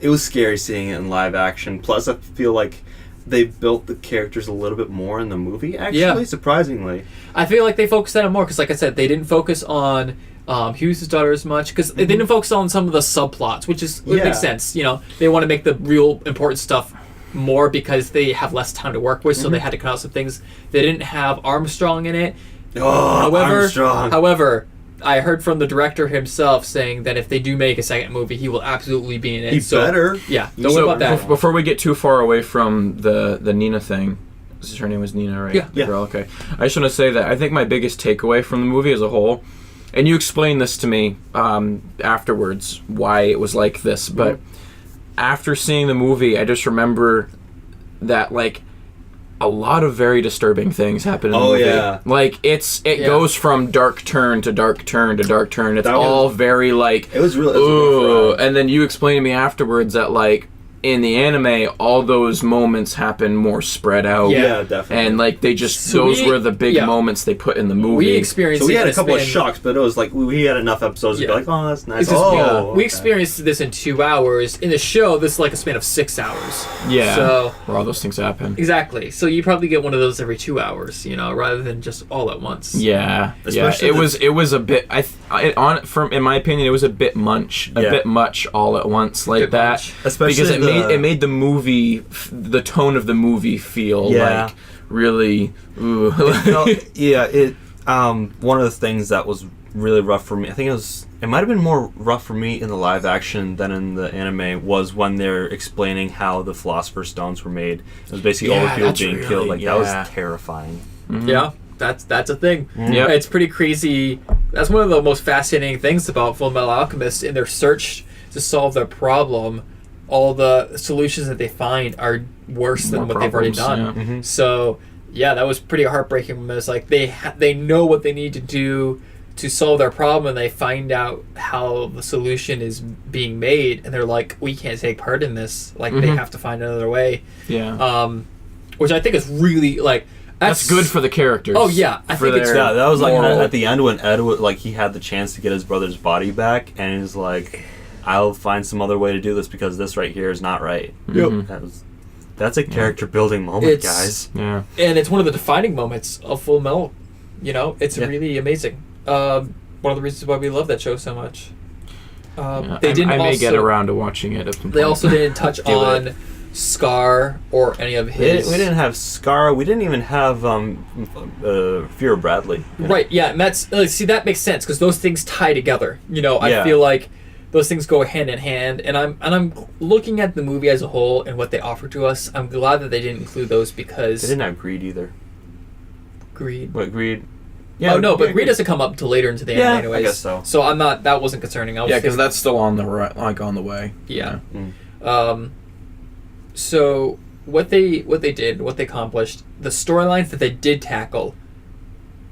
It was scary seeing it in live action, plus I feel like they built the characters a little bit more in the movie, actually, surprisingly. I feel like they focused on it more, because like I said, they didn't focus on Hughes' daughter as much, because they didn't focus on some of the subplots, which makes sense. You know, they want to make the real important stuff more because they have less time to work with, so they had to cut out some things. They didn't have Armstrong in it. Armstrong. However, I heard from the director himself saying that if they do make a second movie, he will absolutely be in it. He better. Yeah, don't worry about that. Before we get too far away from the Nina thing, her name was Nina, right? Yeah. Girl, okay. I just want to say that I think my biggest takeaway from the movie as a whole, and you explained this to me afterwards, why it was like this, but after seeing the movie, I just remember that, like, a lot of very disturbing things happen in the movie. Yeah. Like, it goes from dark turn to dark turn to dark turn. It's all very, like... It was really... And then you explained to me afterwards that, like, in the anime, all those moments happen more spread out. Yeah, definitely. And, like, they just... those were the big moments they put in the movie. We experienced... So we had a couple of shocks, but it was like, we had enough episodes to be like, oh, that's nice. We experienced this in 2 hours. In the show, this is like a span of 6 hours. Yeah. So... where all those things happen. Exactly. So you probably get one of those every 2 hours, you know, rather than just all at once. Yeah. Especially it was a bit... in my opinion, it was a bit bit much all at once like that. Especially because it made the movie, the tone of the movie feel like really. Ooh. One of the things that was really rough for me, I think it might have been more rough for me in the live action than in the anime, was when they're explaining how the Philosopher's Stones were made. It was basically all the people being killed. Like that was terrifying. Mm-hmm. Yeah. That's a thing. Yep. It's pretty crazy. That's one of the most fascinating things about Full Metal Alchemist. In their search to solve their problem, all the solutions that they find are worse than what they've already done. Yeah. Mm-hmm. So, yeah, that was pretty heartbreaking when it's like they know what they need to do to solve their problem, and they find out how the solution is being made, and they're like, we can't take part in this. Like, they have to find another way. Yeah. Which I think is really, like... That's good for the characters. Oh, yeah. I think it's... Yeah, that was like at the end when Ed he had the chance to get his brother's body back, and he's like, I'll find some other way to do this because this right here is not right. Yep. That's a character building moment, guys. Yeah. And it's one of the defining moments of Full Metal. You know, it's really amazing. One of the reasons why we love that show so much. I may get around to watching it. They also didn't touch on Scar or any of his... We didn't have Scar. We didn't even have Fear Bradley. Right, yeah. And that's... see, that makes sense because those things tie together. You know, I feel like those things go hand in hand. And I'm looking at the movie as a whole and what they offer to us. I'm glad that they didn't include those because... They didn't have Greed either. Greed? What, Greed? Yeah, but Greed doesn't come up until later into the anime anyways. I guess so. So I'm not... That wasn't concerning. Because that's still on the way. Yeah. So what they did, what they accomplished, the storylines that they did tackle,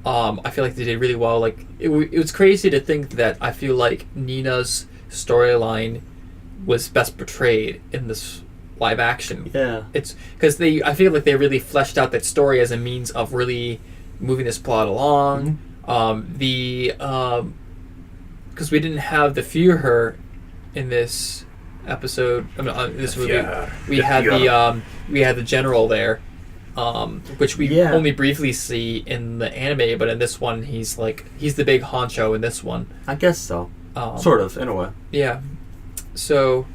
I feel like they did really well. Like it was crazy to think that I feel like Nina's storyline was best portrayed in this live action. Yeah, it's because I feel like they really fleshed out that story as a means of really moving this plot along. Because we didn't have the Führer in this episode. I mean, in this movie, we had the general there, which we only briefly see in the anime. But in this one, he's the big honcho in this one. I guess so. Sort of, in a way. Yeah. So.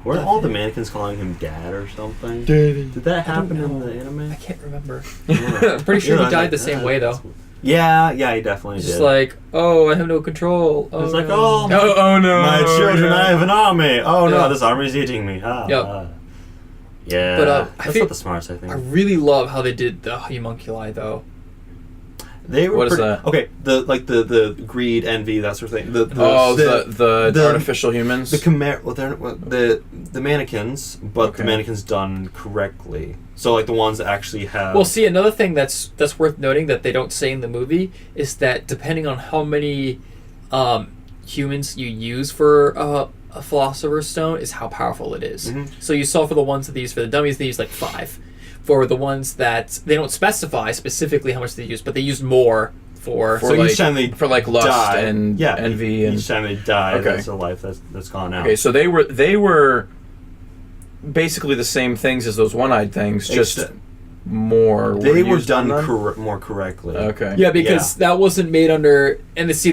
Weren't all the mannequins calling him Dad or something? Did that happen in the anime? I can't remember. I'm pretty sure he died the same way though. Yeah, he definitely did. Just like, I have no control. Oh, it's like, no. no, my children, I have an army. Oh Yeah. no, this army's eating me. Yeah. But that's not the smartest, I think. I really love how they did the homunculi though. They were what is pretty, that? Okay, the greed, envy, that sort of thing. The artificial humans. The mannequins, but the mannequins done correctly. So like the ones that actually have. Well, see, another thing that's worth noting that they don't say in the movie is that depending on how many humans you use for a philosopher's stone is how powerful it is. Mm-hmm. So you saw for the ones that they use for the dummies, they use like 5. For the ones that they don't specify specifically how much they use, but they use more for each time they lust die, and envy, and each time they die, that's a life that's gone out. Okay, so they were basically the same things as those one-eyed things, just more. They were done more correctly. Okay. Yeah, because that wasn't made under. And see,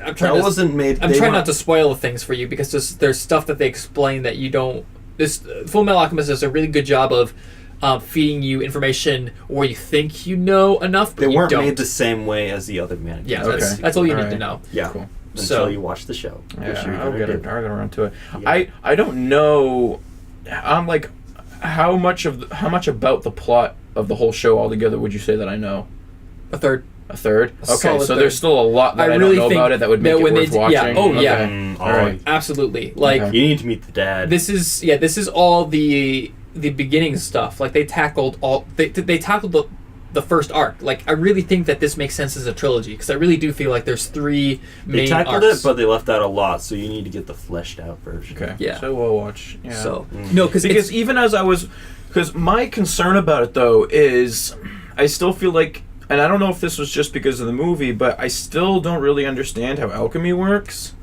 I'm trying not to spoil things for you because there's stuff that they explain that you don't. Full Metal Alchemist does a really good job of feeding you information where you think you know enough, but they weren't don't. made the same way as the other mannequins. Yeah, that's all you need to know. Yeah, cool. Until you watch the show. Yeah, I'll get around to it. Yeah. I don't know. I'm like, how much about the plot of the whole show altogether would you say that I know? A third. Okay, so third. There's still a lot that I don't know about it that would make it worth watching. Yeah. Oh, yeah. All right. Absolutely. Like you need to meet the dad. This is all the beginning stuff. Like they tackled the first arc. Like I really think that this makes sense as a trilogy because I really do feel like there's 3 main They tackled arcs. it, but they left out a lot, so you need to get the fleshed out version. Okay. Yeah. So we'll watch. Yeah. So no, because even as I was, because my concern about it though is, I still feel like, and I don't know if this was just because of the movie, but I still don't really understand how alchemy works.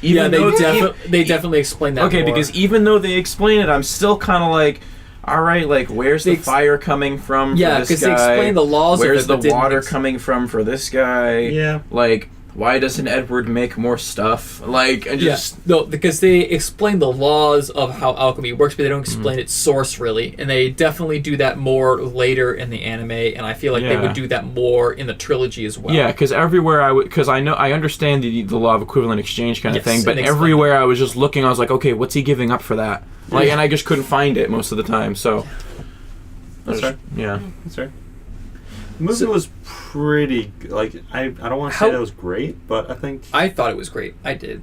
They definitely explain that. Okay, more. because even though they explain it, I'm still kind of like, all right, like where's the fire coming from? Yeah, because they explain the laws. Where's of it, the water coming from for this guy? Yeah, like why doesn't Edward make more stuff? Like, and just no, because they explain the laws of how alchemy works, but they don't explain its source really, and they definitely do that more later in the anime, and I feel like they would do that more in the trilogy as well. Yeah, because everywhere I understand the law of equivalent exchange kind of thing, but and everywhere I was just looking, I was like, okay, what's he giving up for that? Like, and I just couldn't find it most of the time. So that's right. Yeah, that's right. The movie was pretty. Like I don't want to say that it was great, but I thought it was great. I did.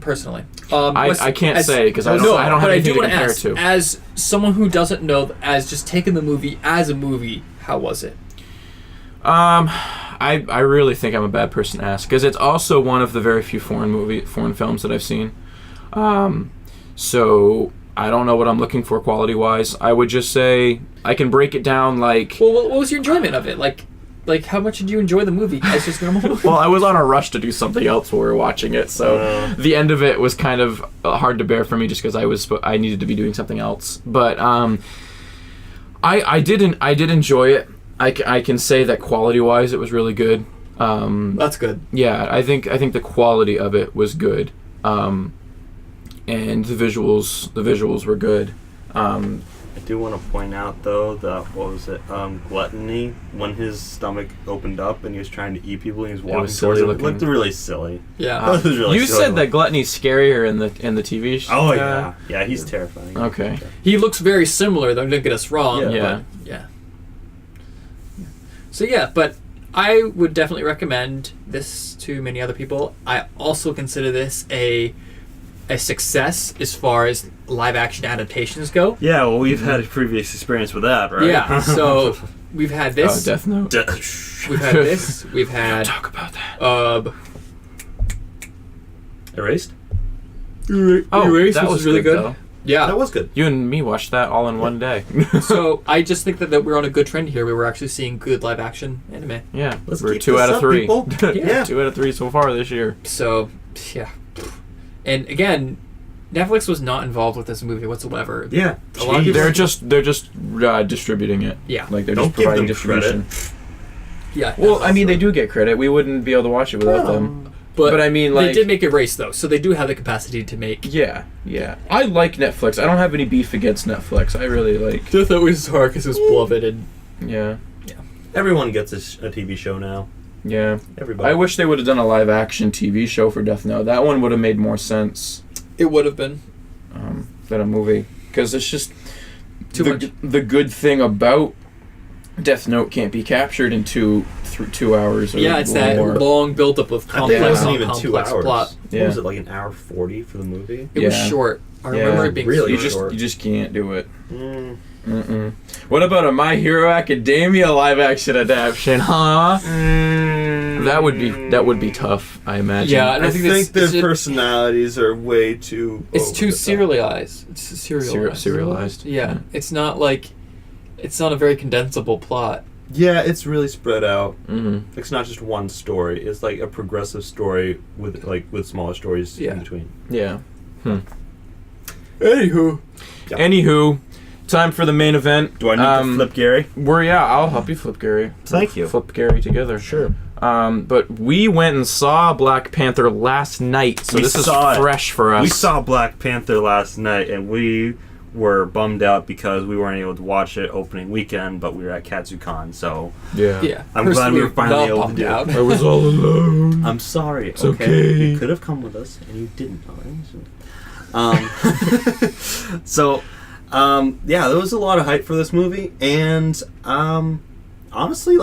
Personally, I can't say because I don't have anything to compare it to. As someone who doesn't know, as just taking the movie as a movie, how was it? I really think I'm a bad person to ask because it's also one of the very few foreign films that I've seen. So I don't know what I'm looking for quality wise. I would just say I can break it down like. Well, what was your enjoyment of it? Like how much did you enjoy the movie? As just normal. Well, I was on a rush to do something else while we were watching it, so the end of it was kind of hard to bear for me just because I needed to be doing something else. But I did enjoy it. I can say that quality wise it was really good. That's good. Yeah, I think the quality of it was good. And the visuals were good. I do want to point out though that gluttony, when his stomach opened up and he was trying to eat people and he was walking towards them, it looked really silly. Yeah, it was really you silly. said that gluttony's scarier in the TV show. Oh yeah, he's terrifying. Okay, he looks very similar though. Don't get us wrong. Yeah. So but I would definitely recommend this to many other people. I also consider this a success as far as live action adaptations go. Yeah, well, we've had a previous experience with that, right? Yeah, so we've had this. Death Note. We've had this. We've had. Don't talk about that. Erased. Erased that was really good. Yeah. That was good. You and me watched that all in one day. So I just think that we're on a good trend here. We were actually seeing good live action anime. Yeah, Let's we're keep 2 this out of up, 3. people. Yeah. 2 out of 3 so far this year. So, yeah. And again, Netflix was not involved with this movie whatsoever. Yeah. A lot of people- They're just distributing it. Yeah. Like they're Don't just give providing them distribution. Yeah. Well, I mean, they do get credit. We wouldn't be able to watch it without them. But I mean, like, they did make a race though, so they do have the capacity to make. Yeah. I like Netflix. I don't have any beef against Netflix. I really like. Just that was hard because it was beloved and. Yeah. Everyone gets a TV show now. Yeah. Everybody. I wish they would have done a live action TV show for Death Note. That one would have made more sense It would have been. than a movie, because it's just Too much. The good thing about Death Note can't be captured in 2 hours. Or Yeah, it's that more. long buildup of I think it complex, wasn't even 2 complex hours. plot. Yeah. What was it, like an hour 40 for the movie? It was Yeah. short. I Yeah. remember it being Really short. You just can't do it. Mm. Mm-mm. What about a My Hero Academia live action adaptation, huh? That would be tough, I imagine. Yeah, and I I think think their personalities are way too. It's over too the top. serialized. It's serialized. Serialized. Yeah, it's not like, it's not a very condensable plot. Yeah, it's really spread out. Mm-hmm. It's not just one story. It's like a progressive story with smaller stories Yeah. in between. Yeah. Anywho, Yeah. Anywho, time for the main event. Do I need to flip Gary? I'll help you flip Gary. Thank you. Flip Gary together. Sure. But we went and saw Black Panther last night, so We this is saw it. fresh for us. We saw Black Panther last night, and we were bummed out because we weren't able to watch it opening weekend, but we were at KatsuCon, so Yeah. yeah. I'm glad we were finally not able to bummed do it. out. I was all alone. I'm sorry. It's okay. You could have come with us, and you didn't. So, yeah, there was a lot of hype for this movie, and honestly,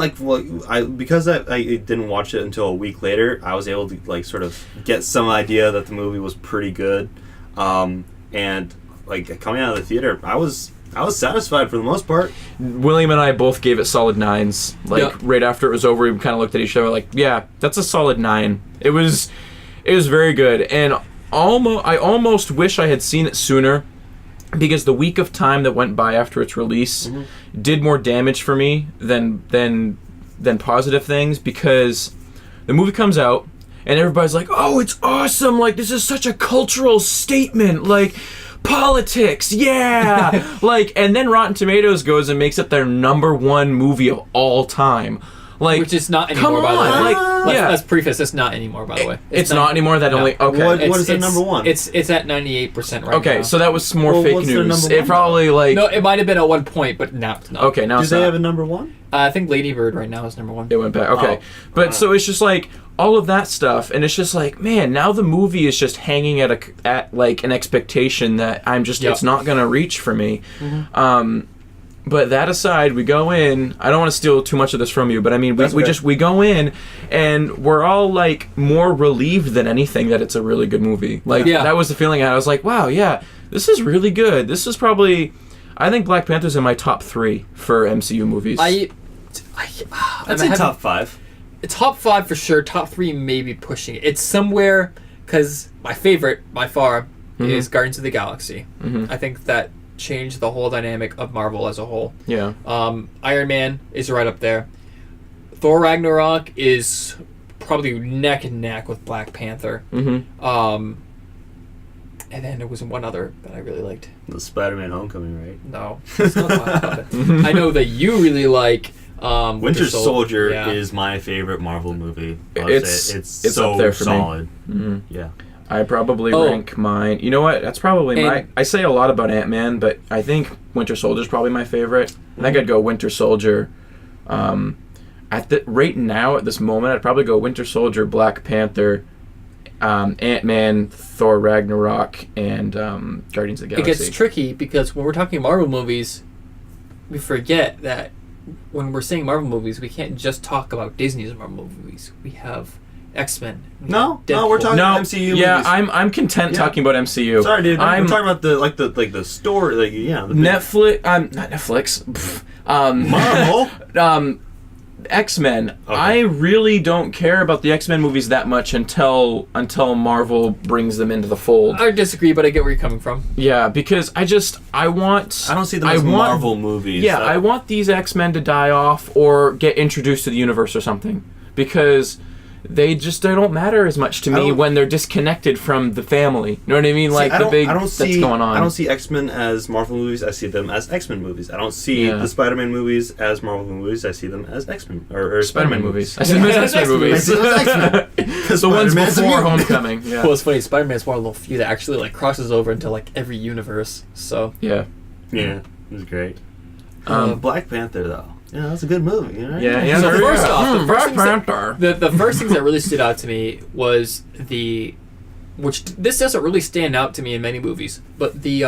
because I didn't watch it until a week later, I was able to sort of get some idea that the movie was pretty good, and coming out of the theater, I was satisfied for the most part. William and I both gave it solid 9s. Yeah. Right after it was over, we kind of looked at each other like, yeah, that's a solid 9. It was very good, and I almost wish I had seen it sooner, because the week of time that went by after its release did more damage for me than positive things, because the movie comes out and everybody's like, oh, it's awesome, like this is such a cultural statement, like politics, yeah. And then Rotten Tomatoes goes and makes it their #1 movie of all time. Which is not anymore, come by the on, way. yeah. Let's preface, it's not anymore, by the way. It's not anymore. That No. only okay. What is the #1? It's at 98% right Okay, now. so that was more fake what's their news. #1 It probably No, it might have been at one point, but now it's not. Okay, now Do it's they not. have a #1? I think Lady Bird right now is #1. It went back. Okay. Oh. But so it's just like all of that stuff, and it's just like, man, now the movie is just hanging at an expectation that it's not gonna reach for me. But that aside, we go in. I don't want to steal too much of this from you, but I mean, we go in, and we're all more relieved than anything that it's a really good movie. That was the feeling I had. I was like, wow, yeah, this is really good. This is probably, I think Black Panther's in my top 3 for MCU movies. That's in top 5. Top 5 for sure. Top 3 maybe pushing it. It's somewhere, because my favorite by far is Guardians of the Galaxy. I think that changed the whole dynamic of Marvel as a whole. Yeah. Iron Man is right up there. Thor Ragnarok is probably neck and neck with Black Panther. And then there was one other that I really liked. The Spider-Man Homecoming, right? No, it's not Black Panther. I know that you really like Winter Soldier yeah. is my favorite Marvel movie. It's so up there for solid. me. Yeah. I probably rank mine. You know what? That's probably my. I say a lot about Ant-Man, but I think Winter Soldier's probably my favorite. I think I'd go Winter Soldier. Right now, at this moment, I'd probably go Winter Soldier, Black Panther, Ant-Man, Thor Ragnarok, and Guardians of the Galaxy. It gets tricky because when we're talking Marvel movies, we forget that when we're saying Marvel movies, we can't just talk about Disney's Marvel movies. We have X-Men. No, we're talking about MCU yeah, movies. I'm content talking about MCU. Sorry, dude. I'm we're talking about the story, the Netflix. Not Netflix. Marvel. X-Men. Okay. I really don't care about the X-Men movies that much until Marvel brings them into the fold. I disagree, but I get where you're coming from. Yeah, because I don't see them as Marvel movies. Yeah, I want these X-Men to die off or get introduced to the universe or something, because they don't matter as much to me when they're disconnected from the family. You know what I mean? That's going on. I don't see X-Men as Marvel movies. I see them as X-Men movies. I don't see the Spider-Man movies as Marvel movies. I see them as X-Men or Spider-Man movies. I see them as X-Men movies. The ones before Homecoming. Yeah. Well, it's funny. Spider-Man's one of the few that actually like crosses over into like every universe. So yeah, it was great. Black Panther though. Yeah, that's a good movie, you know? Yeah. So first off, Black Panther. The first things that really stood out to me was which this doesn't really stand out to me in many movies, but the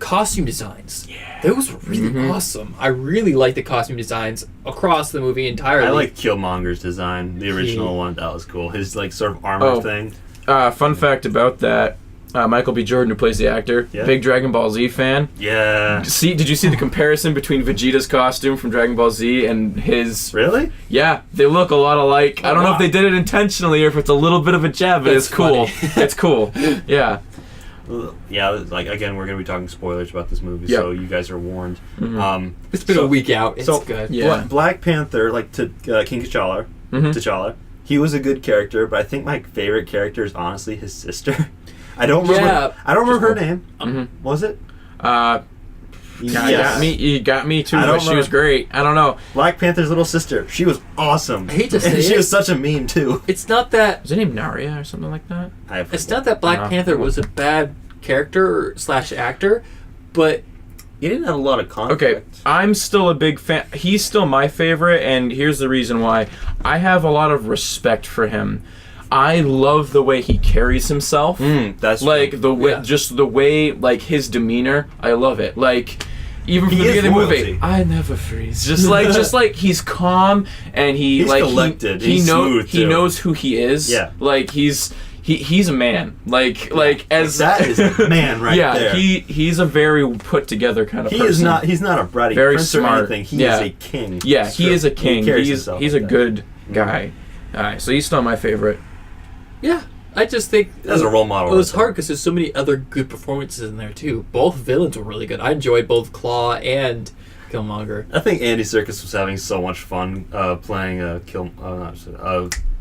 costume designs. Yeah, those were really awesome. I really like the costume designs across the movie entirely. I like Killmonger's design, the original one. That was cool. His like sort of armor thing. Fun fact about that. Michael B. Jordan, who plays the actor, big Dragon Ball Z fan. Yeah. Did you see the comparison between Vegeta's costume from Dragon Ball Z and his? Really? Yeah, they look a lot alike. I don't know if they did it intentionally or if it's a little bit of a jab, but it's cool. It's cool. Yeah. Yeah, like again, we're gonna be talking spoilers about this movie, so you guys are warned. Mm-hmm. It's been a week out. It's good. Yeah. Black Panther, like King T'Challa, T'Challa, he was a good character, but I think my favorite character is honestly his sister. I don't remember her name. Was it? You got me too, but she was great. I don't know. Black Panther's little sister. She was awesome. I hate to say and she was such a meme too. It's not that... Is her name Narya or something like that? It's not that Black Panther was a bad character / actor, but... He didn't have a lot of conflict. Okay, I'm still a big fan. He's still my favorite, and here's the reason why. I have a lot of respect for him. I love the way he carries himself. That's like true. the way, just the way, like his demeanor. I love it. Like even from the beginning of the movie, I never freeze. Just like he's calm and he's collected. He knows who he is. Yeah. Like he's a man. Like as that is a man right there. Yeah. He's a very put together kind of person. He's not a bratty very prince smart. or anything. He is a king. Yeah, he is a king. He's a good guy. Mm-hmm. All right, so he's still my favorite. Yeah, I just think as a role model. It was hard because there's so many other good performances in there too. Both villains were really good. I enjoyed both Claw and Killmonger. I think Andy Serkis was having so much fun playing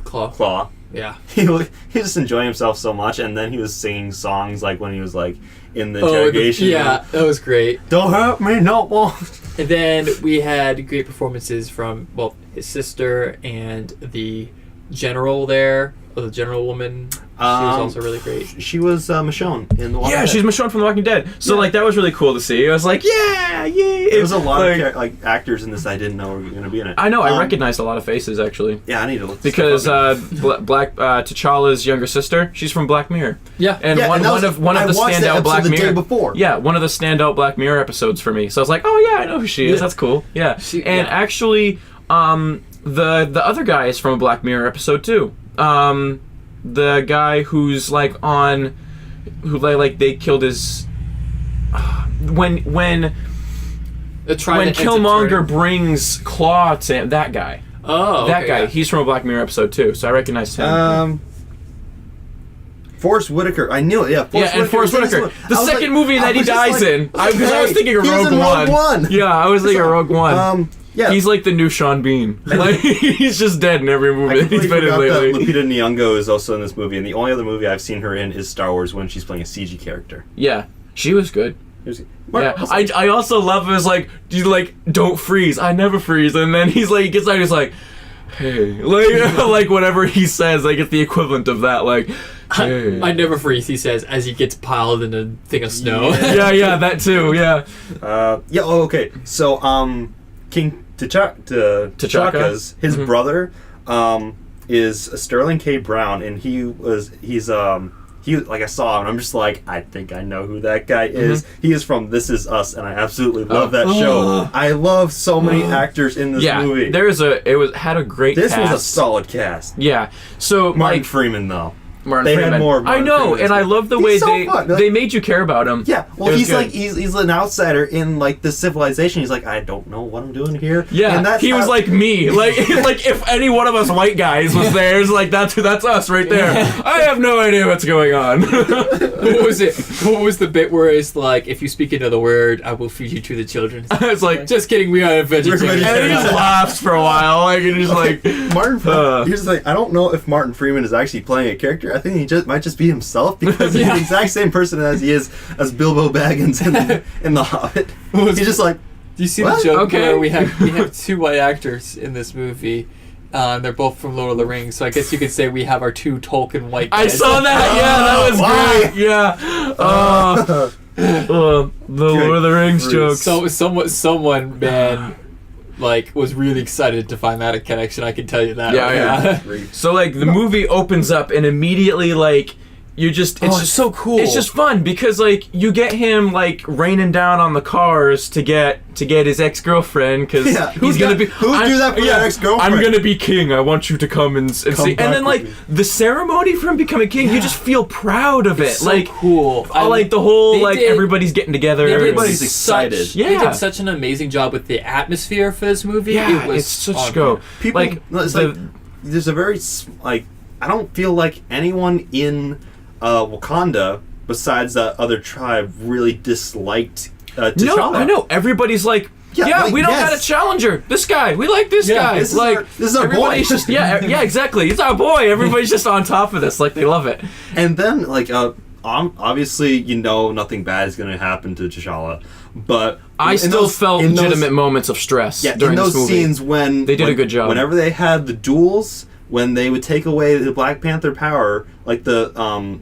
Claw. Yeah, he was just enjoying himself so much, and then he was singing songs like when he was like in the interrogation. Yeah, that was great. Don't hurt me no more. And then we had great performances from his sister and the general there. The general woman, she was also really great. She was Michonne in The Walking Dead. Yeah, she's Michonne from The Walking Dead. So that was really cool to see. I was like, yeah. There was a lot of actors in this I didn't know were going to be in it. I know. I recognized a lot of faces actually. Yeah, I need to look. Because Black T'Challa's younger sister, she's from Black Mirror. Yeah, and one of the standout Black Mirror. Day before. Yeah, one of the standout Black Mirror episodes for me. So I was like, oh yeah, I know who she is. That's cool. Yeah, actually, the other guy is from a Black Mirror episode too. The guy who's they killed his when Killmonger brings Claw to him, that guy. Oh, that guy. Yeah. He's from a Black Mirror episode too, so I recognized him. Forrest Whitaker. I knew it. Yeah, Forrest Whitaker. The second movie that he dies in. Because I was thinking of Rogue One. Yeah, I was thinking of Rogue One. Yeah. He's like the new Sean Bean. Like he's just dead in every movie that he's been in lately. Lupita Nyong'o is also in this movie, and the only other movie I've seen her in is Star Wars when she's playing a CG character. Yeah, she was good. I also love his don't freeze. I never freeze, and then he gets out. He's like, hey, like whatever he says, it's the equivalent of that. Like, hey. I never freeze. He says as he gets piled in a thing of snow. Yeah, that too. Yeah. Okay. So King T'Chaka's his brother is Sterling K. Brown, and he's like I saw him and I'm just like, I think I know who that guy is. He is from This Is Us, and I absolutely love that show. I love so many actors in this movie. Had a great cast. This was a solid cast. Yeah. So Martin Freeman though. Martin They Freeman. had more. I know, Freeman. and I love the He's way so fun. they made you care about him. Yeah, well, It was he's good. like he's an outsider in like this civilization. He's like, I don't know what I'm doing here. Yeah, and that's he was how- like me. Like if any one of us white guys was there, it's like that's us right there. I have no idea what's going on. What was it? What was the bit where it's like, if you speak another word, I will feed you to the children? It's like, Just kidding, we are vegetarians. and he just laughs for a while, like and he's like, Martin Freeman. Here's the thing. I don't know if Martin Freeman is actually playing a character. I think he might just be himself because he's the exact same person as he is as Bilbo Baggins in the Hobbit. He's just like. Do you see What? the joke Okay. where we have two white actors in this movie? They're both from Lord of the Rings, so I guess you could say we have our two Tolkien white I guys. saw that. Yeah, that was Why? great. Yeah. The Lord of the Rings jokes. So someone, man, like was really excited to find that a connection. I can tell you that. Yeah. So like the movie opens up and immediately like you just it's just so cool. It's just fun because like you get him like raining down on the cars to get his ex-girlfriend because he's gonna be who would do that for their ex-girlfriend? I'm gonna be king. I want you to come and see. back And then like with the ceremony for him becoming king, you just feel proud of it. so like cool. I like the whole they like did- everybody's getting together. Everybody's They did excited. They Yeah. did such an amazing job with the atmosphere for this movie. Yeah, it was it's such on go. point. People Like it's like there's a very like I don't feel like anyone in Wakanda besides that other tribe really disliked T'Challa. No, I know. Everybody's like, Yeah, like, we don't yes. got a challenger. This guy, we like this guy. this is like, this is our boy. everybody's just yeah, exactly. He's our boy. Everybody's just on top of this, like they love it. And then like obviously nothing bad is going to happen to T'Challa, but I in still those- felt in those- legitimate moments of stress during in those this movie. scenes when They did a good job. Whenever they had the duels, when they would take away the Black Panther power, like the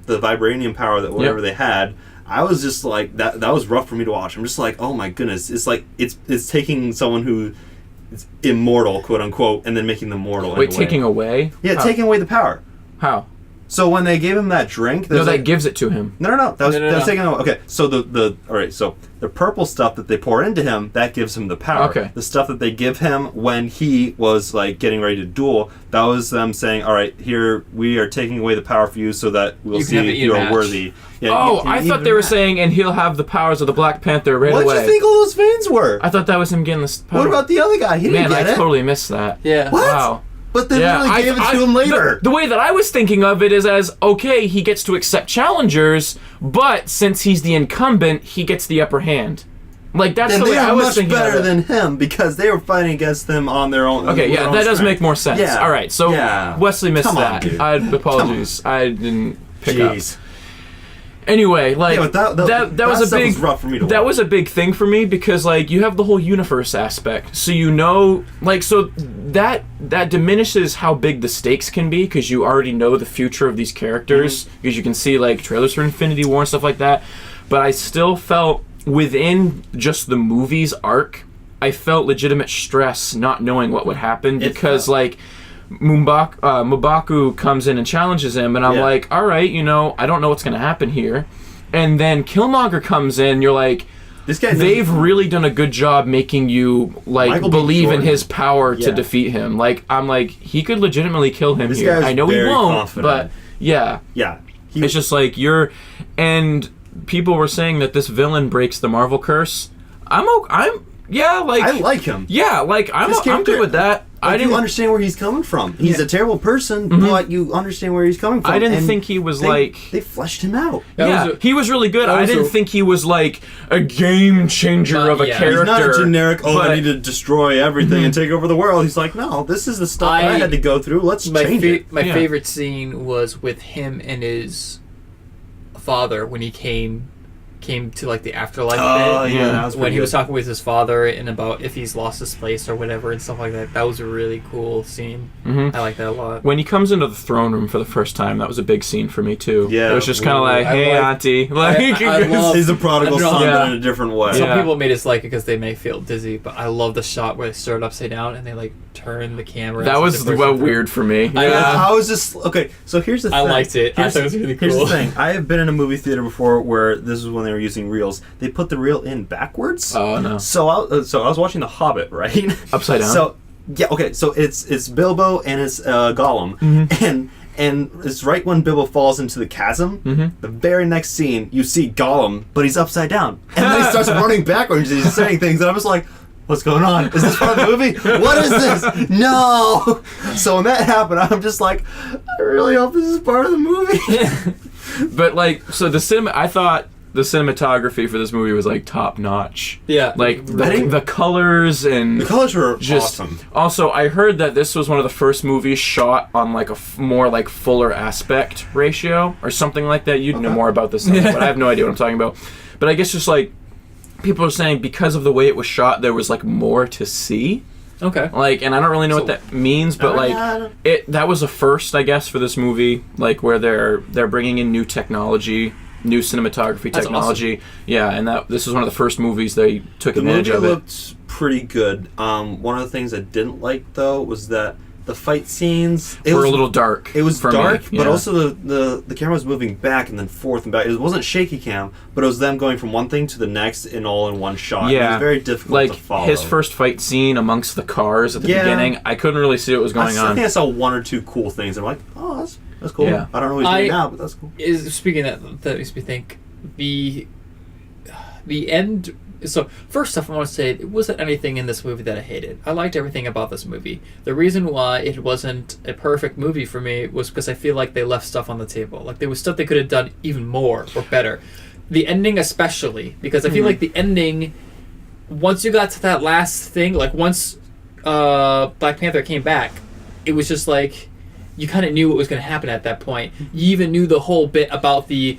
vibranium power that whatever they had, I was just like that was rough for me to watch. I'm just like, oh my goodness, it's like it's taking someone who is immortal, quote unquote, and then making them mortal. Wait, taking away? Yeah, How? taking away the power. How? So when they gave him that drink, No, there's that like, gives it to him. no. That was No. taking away. Okay, so the all right, so the purple stuff that they pour into him, that gives him the power. Okay. The stuff that they give him when he was like getting ready to duel, that was them saying, all right, here we are taking away the power for you so that we'll You can have see an if you even are match. worthy. Yeah, Oh, you I can thought even they were match. saying, and he'll have the powers of the Black Panther right What away. did you think all those veins were? I thought that was him getting this power. What about the other guy? He didn't Man, I get it. totally missed that. Yeah. What? Wow. But they really gave it to him later. The way that I was thinking of it is as, okay, he gets to accept challengers, but since he's the incumbent, he gets the upper hand. Like, that's then the they way I are was much thinking better of it. than him because they were fighting against them on their own. Okay, with yeah, their own that does strength. make more sense. Yeah. All right, so Yeah. Wesley missed Come on, that. dude. I apologies. I didn't pick up. Jeez. Anyway, like Yeah, but that was a stuff big was rough for me to that watch. was a big thing for me because like you have the whole universe aspect, so you know, like, so that diminishes how big the stakes can be because you already know the future of these characters because you can see like trailers for Infinity War and stuff like that. But I still felt within just the movie's arc, I felt legitimate stress not knowing what would happen because like M'Baku comes in and challenges him, and I'm like, all right, I don't know what's going to happen here. And then Killmonger comes in, you're like, This guy they've really done a good job making you like Michael B. believe in Jordan. his power to Yeah. defeat him. Like, I'm like, he could legitimately kill him This here. guy's I know he very won't, confident. but yeah. Yeah. It's just like and people were saying that this villain breaks the Marvel curse. I like him. Yeah, like This I'm character- good with that. Like, you understand where he's coming from. He's a terrible person, but you understand where he's coming from. I didn't and think he was they fleshed him out. he was really good. that I was didn't a- think he was like a game changer Not of a yet. character. He's not a generic, I but- need to destroy everything and take over the world. He's like, no, this is the stuff that I had to go through. Let's change it. My Yeah. favorite scene was with him and his father when he came to like the afterlife Oh, bit. yeah, that was When pretty he was good. talking with his father and about if he's lost his place or whatever and stuff like that. That was a really cool scene. I like that a lot. When he comes into the throne room for the first time, that was a big scene for me too. Yeah. It was just kind of like, I hey, like- auntie. Like, I love- He's a prodigal I don't know. son, Yeah. but in a different way. Some Yeah. people may dislike it because they may feel dizzy, but I love the shot where they start upside down and they like turn the camera. that into was the person. weird for me. I was just okay. So here's the thing. I liked it. I Here's, thought it was really here's the cool. thing. I have been in a movie theater before where this is when they were using reels. They put the reel in backwards. Oh no. So I was watching The Hobbit, right? Upside down? So yeah, okay. So it's Bilbo and it's Gollum, And it's right when Bilbo falls into the chasm. Mm-hmm. The very next scene, you see Gollum, but he's upside down. And then he starts running backwards and he's saying things. And I'm just like, what's going on? Is this part of the movie? What is this? No! So when that happened, I'm just like, I really hope this is part of the movie. But like, so I thought the cinematography for this movie was like top notch. Yeah. Like the colors and The colors were just awesome. Also, I heard that this was one of the first movies shot on like a more like fuller aspect ratio or something like that. You'd know more about this than me, but I have no idea what I'm talking about. But I guess just like people are saying because of the way it was shot, there was like more to see. Okay. Like, and I don't really know what that means, but like that was a first, I guess, for this movie. Like where they're bringing in new technology. New cinematography technology, awesome. Yeah, and this was one of the first movies they took advantage of it. The movie looked pretty good. One of the things I didn't like though was that the fight scenes were a little dark. It was dark, me, but also the camera was moving back and then forth and back. It wasn't shaky cam, but it was them going from one thing to the next in all in one shot. Yeah, it was very difficult to follow. His first fight scene amongst the cars at the beginning, I couldn't really see what was going on. I think I saw one or two cool things. I'm like, oh, that's cool. Yeah. I don't know what he's doing now, but that's cool. Speaking of that makes me think the end. So first off, I want to say it wasn't anything in this movie that I hated. I liked everything about this movie. The reason why it wasn't a perfect movie for me was because I feel like they left stuff on the table. Like there was stuff they could have done even more or better. The ending especially, because I feel like the ending, once you got to that last thing, like once Black Panther came back, it was just like you kind of knew what was going to happen at that point. You even knew the whole bit about the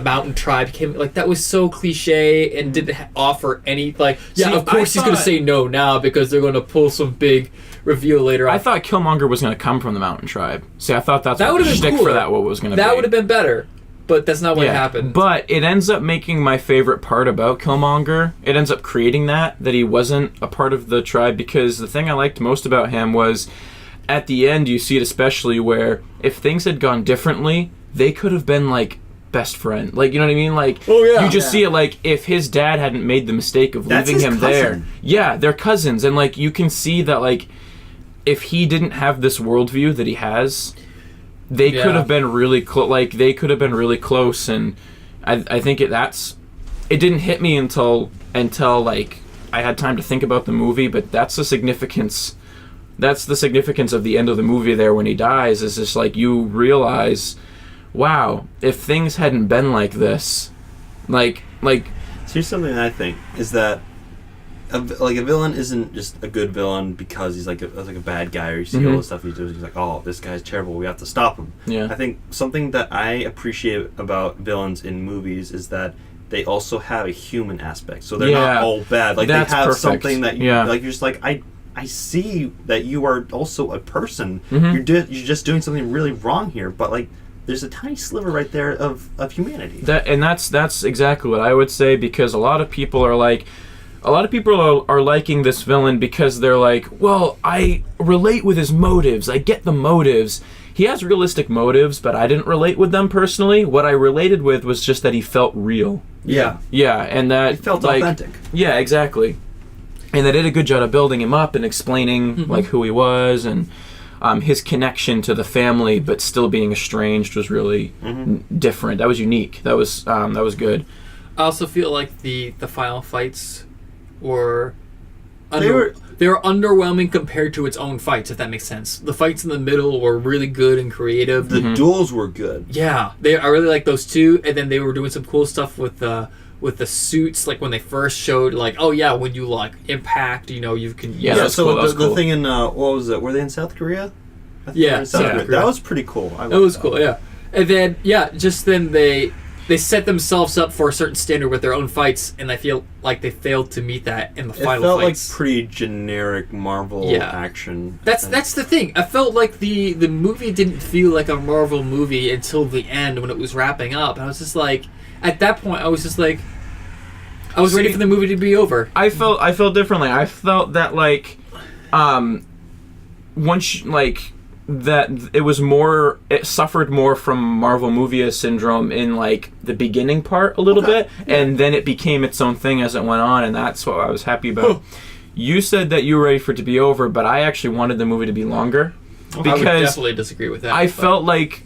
mountain tribe came, like that was so cliche and didn't offer any like. Yeah, See, of course he's going to say no now because they're going to pull some big reveal later on. I thought Killmonger was going to come from the mountain tribe. See, I thought that would have been shtick cooler. for that. What was going to be? That would have been better. But that's not what happened. But it ends up making my favorite part about Killmonger. It ends up creating that he wasn't a part of the tribe, because the thing I liked most about him was at the end you see it especially where if things had gone differently, they could have been like best friend. Like, you know what I mean? Like, you just see it like if his dad hadn't made the mistake of leaving him there. Yeah, they're cousins. And like you can see that like if he didn't have this worldview that he has, they could have been really close. Like they could have been really close, and I think it didn't hit me until like I had time to think about the movie. But that's the significance. That's the significance of the end of the movie. There, when he dies, is just like you realize, wow, if things hadn't been like this, like. So here's something I think is that. A villain isn't just a good villain because he's like a bad guy, or you see all the stuff he does. He's like, oh, this guy's terrible. We have to stop him. Yeah. I think something that I appreciate about villains in movies is that they also have a human aspect. So they're not all bad. Like that's they have perfect. something that like you're just like I see that you are also a person. You're just doing something really wrong here, but like there's a tiny sliver right there of humanity. That's exactly what I would say, because a lot of people are liking this villain because they're like, well, I relate with his motives. I get the motives. He has realistic motives, but I didn't relate with them personally. What I related with was just that he felt real. Yeah. Yeah, and that... It felt like, authentic. Yeah, exactly. And they did a good job of building him up and explaining like who he was, and his connection to the family, but still being estranged was really different. That was unique. That was good. I also feel like the final fights were they were underwhelming compared to its own fights, if that makes sense. The fights in the middle were really good and creative. The duels were good. Yeah, I really like those too. And then they were doing some cool stuff with the suits, like when they first showed, like, oh yeah, when you like impact, you know, you can. Yeah, that's so cool. the thing in what was it? Were they in South Korea? I think they were in South Korea. That was pretty cool. It was cool. Yeah, and then just then they set themselves up for a certain standard with their own fights, and I feel like they failed to meet that in the final fights. It felt fights. like pretty generic Marvel action. That's the thing. I felt like the movie didn't feel like a Marvel movie until the end when it was wrapping up. And I was just like, at that point, I was just like, I was ready for the movie to be over. I felt differently. I felt that like, that it suffered more from Marvel movie syndrome in like the beginning part a little bit, and then it became its own thing as it went on, and that's what I was happy about. You said that you were ready for it to be over, but I actually wanted the movie to be longer. I would because definitely disagree with that. I felt like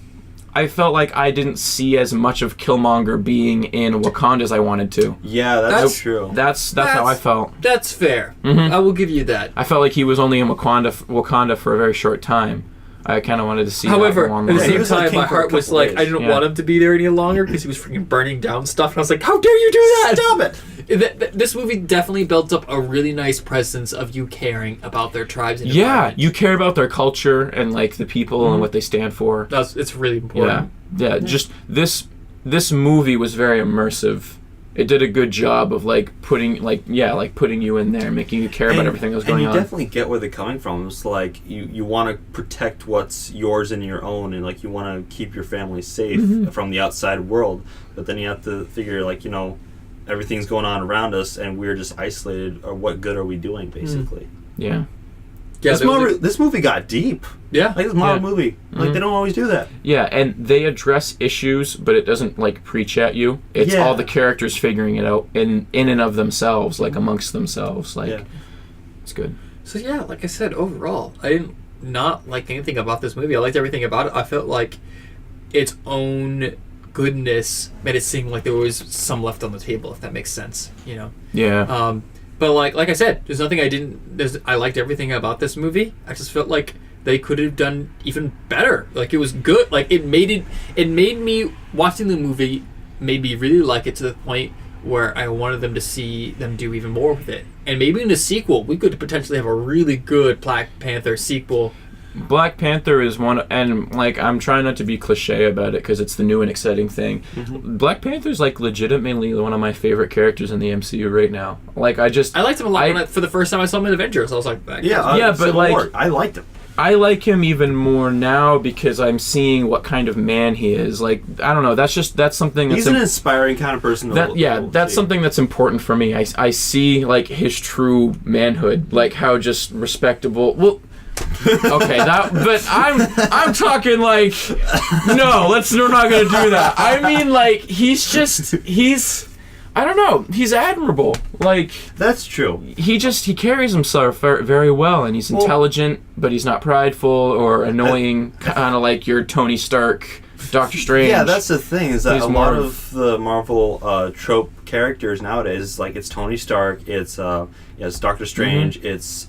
I didn't see as much of Killmonger being in Wakanda as I wanted to. Yeah, that's true. That's how I felt. That's fair. Mhm. I will give you that. I felt like he was only in Wakanda for a very short time. I kind of wanted to see. However, that go on at the longer. same he was like time, king my for a heart was couple like, days. I didn't Yeah. want him to be there any longer because he was freaking burning down stuff, and I was like, how dare you do that? Stop it! This movie definitely built up a really nice presence of you caring about their tribes and Yeah, environment. you care about their culture and like the people and what they stand for. It's really Yeah, important. yeah. Just this movie was very immersive. It did a good job of like putting you in there, making you care about everything that was going and on. you definitely get where they're coming from. It's like you want to protect what's yours and your own, and like you want to keep your family safe from the outside world. But then you have to figure, like, you know, everything's going on around us, and we're just isolated. Or what good are we doing, basically? Yeah. Yeah, This movie got deep. yeah. Like, it's a Marvel movie. Like, they don't always do that. Yeah, and they address issues, but it doesn't like preach at you. It's Yeah. all the characters figuring it out in and of themselves, like amongst themselves. Like, Yeah. it's good. So yeah, like I said, overall, I didn't not like anything about this movie. I liked everything about it. I felt like its own goodness made it seem like there was some left on the table, if that makes sense. You know. Yeah. But like I said, there's nothing I didn't. I liked everything about this movie. I just felt like they could have done even better. Like, it was good. Like, it made me watching the movie made me really like it to the point where I wanted them to see them do even more with it. And maybe in the sequel, we could potentially have a really good Black Panther sequel. Black Panther is one, and like I'm trying not to be cliche about it because it's the new and exciting thing. Black Panther's like legitimately one of my favorite characters in the MCU right now. Like I liked him a lot for the first time I saw him in Avengers. I was like, Yeah, but Civil like- War, I liked him. I like him even more now because I'm seeing what kind of man he is. Like, I don't know. That's something that's He's an inspiring kind of person. that's something that's important for me. I see like his true manhood, like how just respectable. Well, okay, but I'm talking like no. We're not gonna do that. I mean, like he's. I don't know. He's admirable. Like, That's true. he carries himself very well, and he's intelligent, but he's not prideful or annoying, kind of like your Tony Stark, Doctor Strange. Yeah, that's the thing, is that He's a more lot of- of the Marvel trope characters nowadays, like, it's Tony Stark, it's Doctor Strange, it's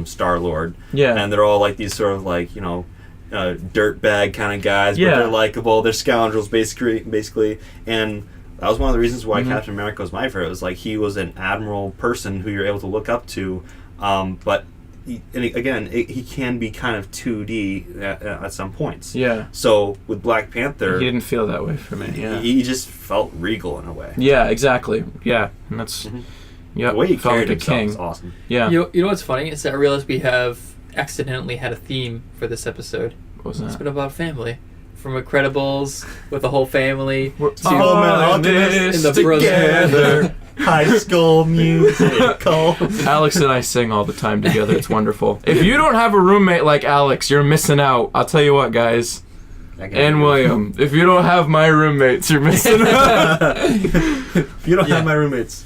Star-Lord. Yeah. And they're all like these sort of like, you know, dirtbag kind of guys, Yeah. but they're likable, they're scoundrels basically. And that was one of the reasons why Captain America was my favorite. It was like he was an admirable person who you're able to look up to, but he can be kind of 2D at some points. Yeah. So with Black Panther, He didn't feel that way for me. Yeah. he just felt regal in a way. Yeah, exactly. Yeah, and that's The way he felt carried like a himself king. was awesome. Yeah. You know what's funny is that I realized we have accidentally had a theme for this episode. What was It's that? been about family. From Incredibles with the whole family We're to all Metal in this Alchemist and the brothers. together. High School Musical. Alex and I sing all the time together. It's wonderful. If you don't have a roommate like Alex, you're missing out. I'll tell you what, guys. And William, if you don't have my roommates, you're missing out. If you don't have my roommates.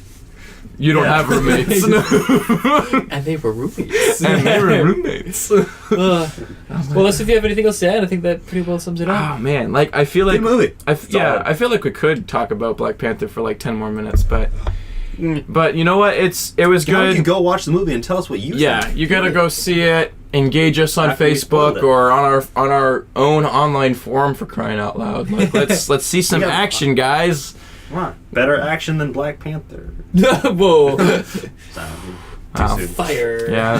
You don't have roommates. And they were roommates. And they were roommates. Well, unless if you have anything else to add, I think that pretty well sums it up. Oh man, like I feel like Good movie. Solid. I feel like we could talk about Black Panther for like 10 more minutes, but you know what? It was Now you good. can go watch the movie and tell us what you Yeah, think. you gotta go see it. Engage us on After we spoiled Facebook it. or on our own online forum, for crying out loud. Like, let's see some Yeah. action, guys. Come on. Better action than Black Panther. Whoa. Wow. soon. Fire. Yeah.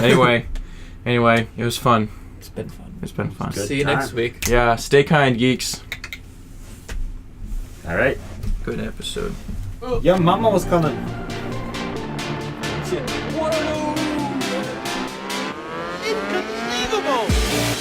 Anyway, it was fun. It's been fun. It's been fun. Good See you time. next week. Yeah. Stay kind, geeks. All right. Good episode. Yeah, Mama was coming. Inconceivable!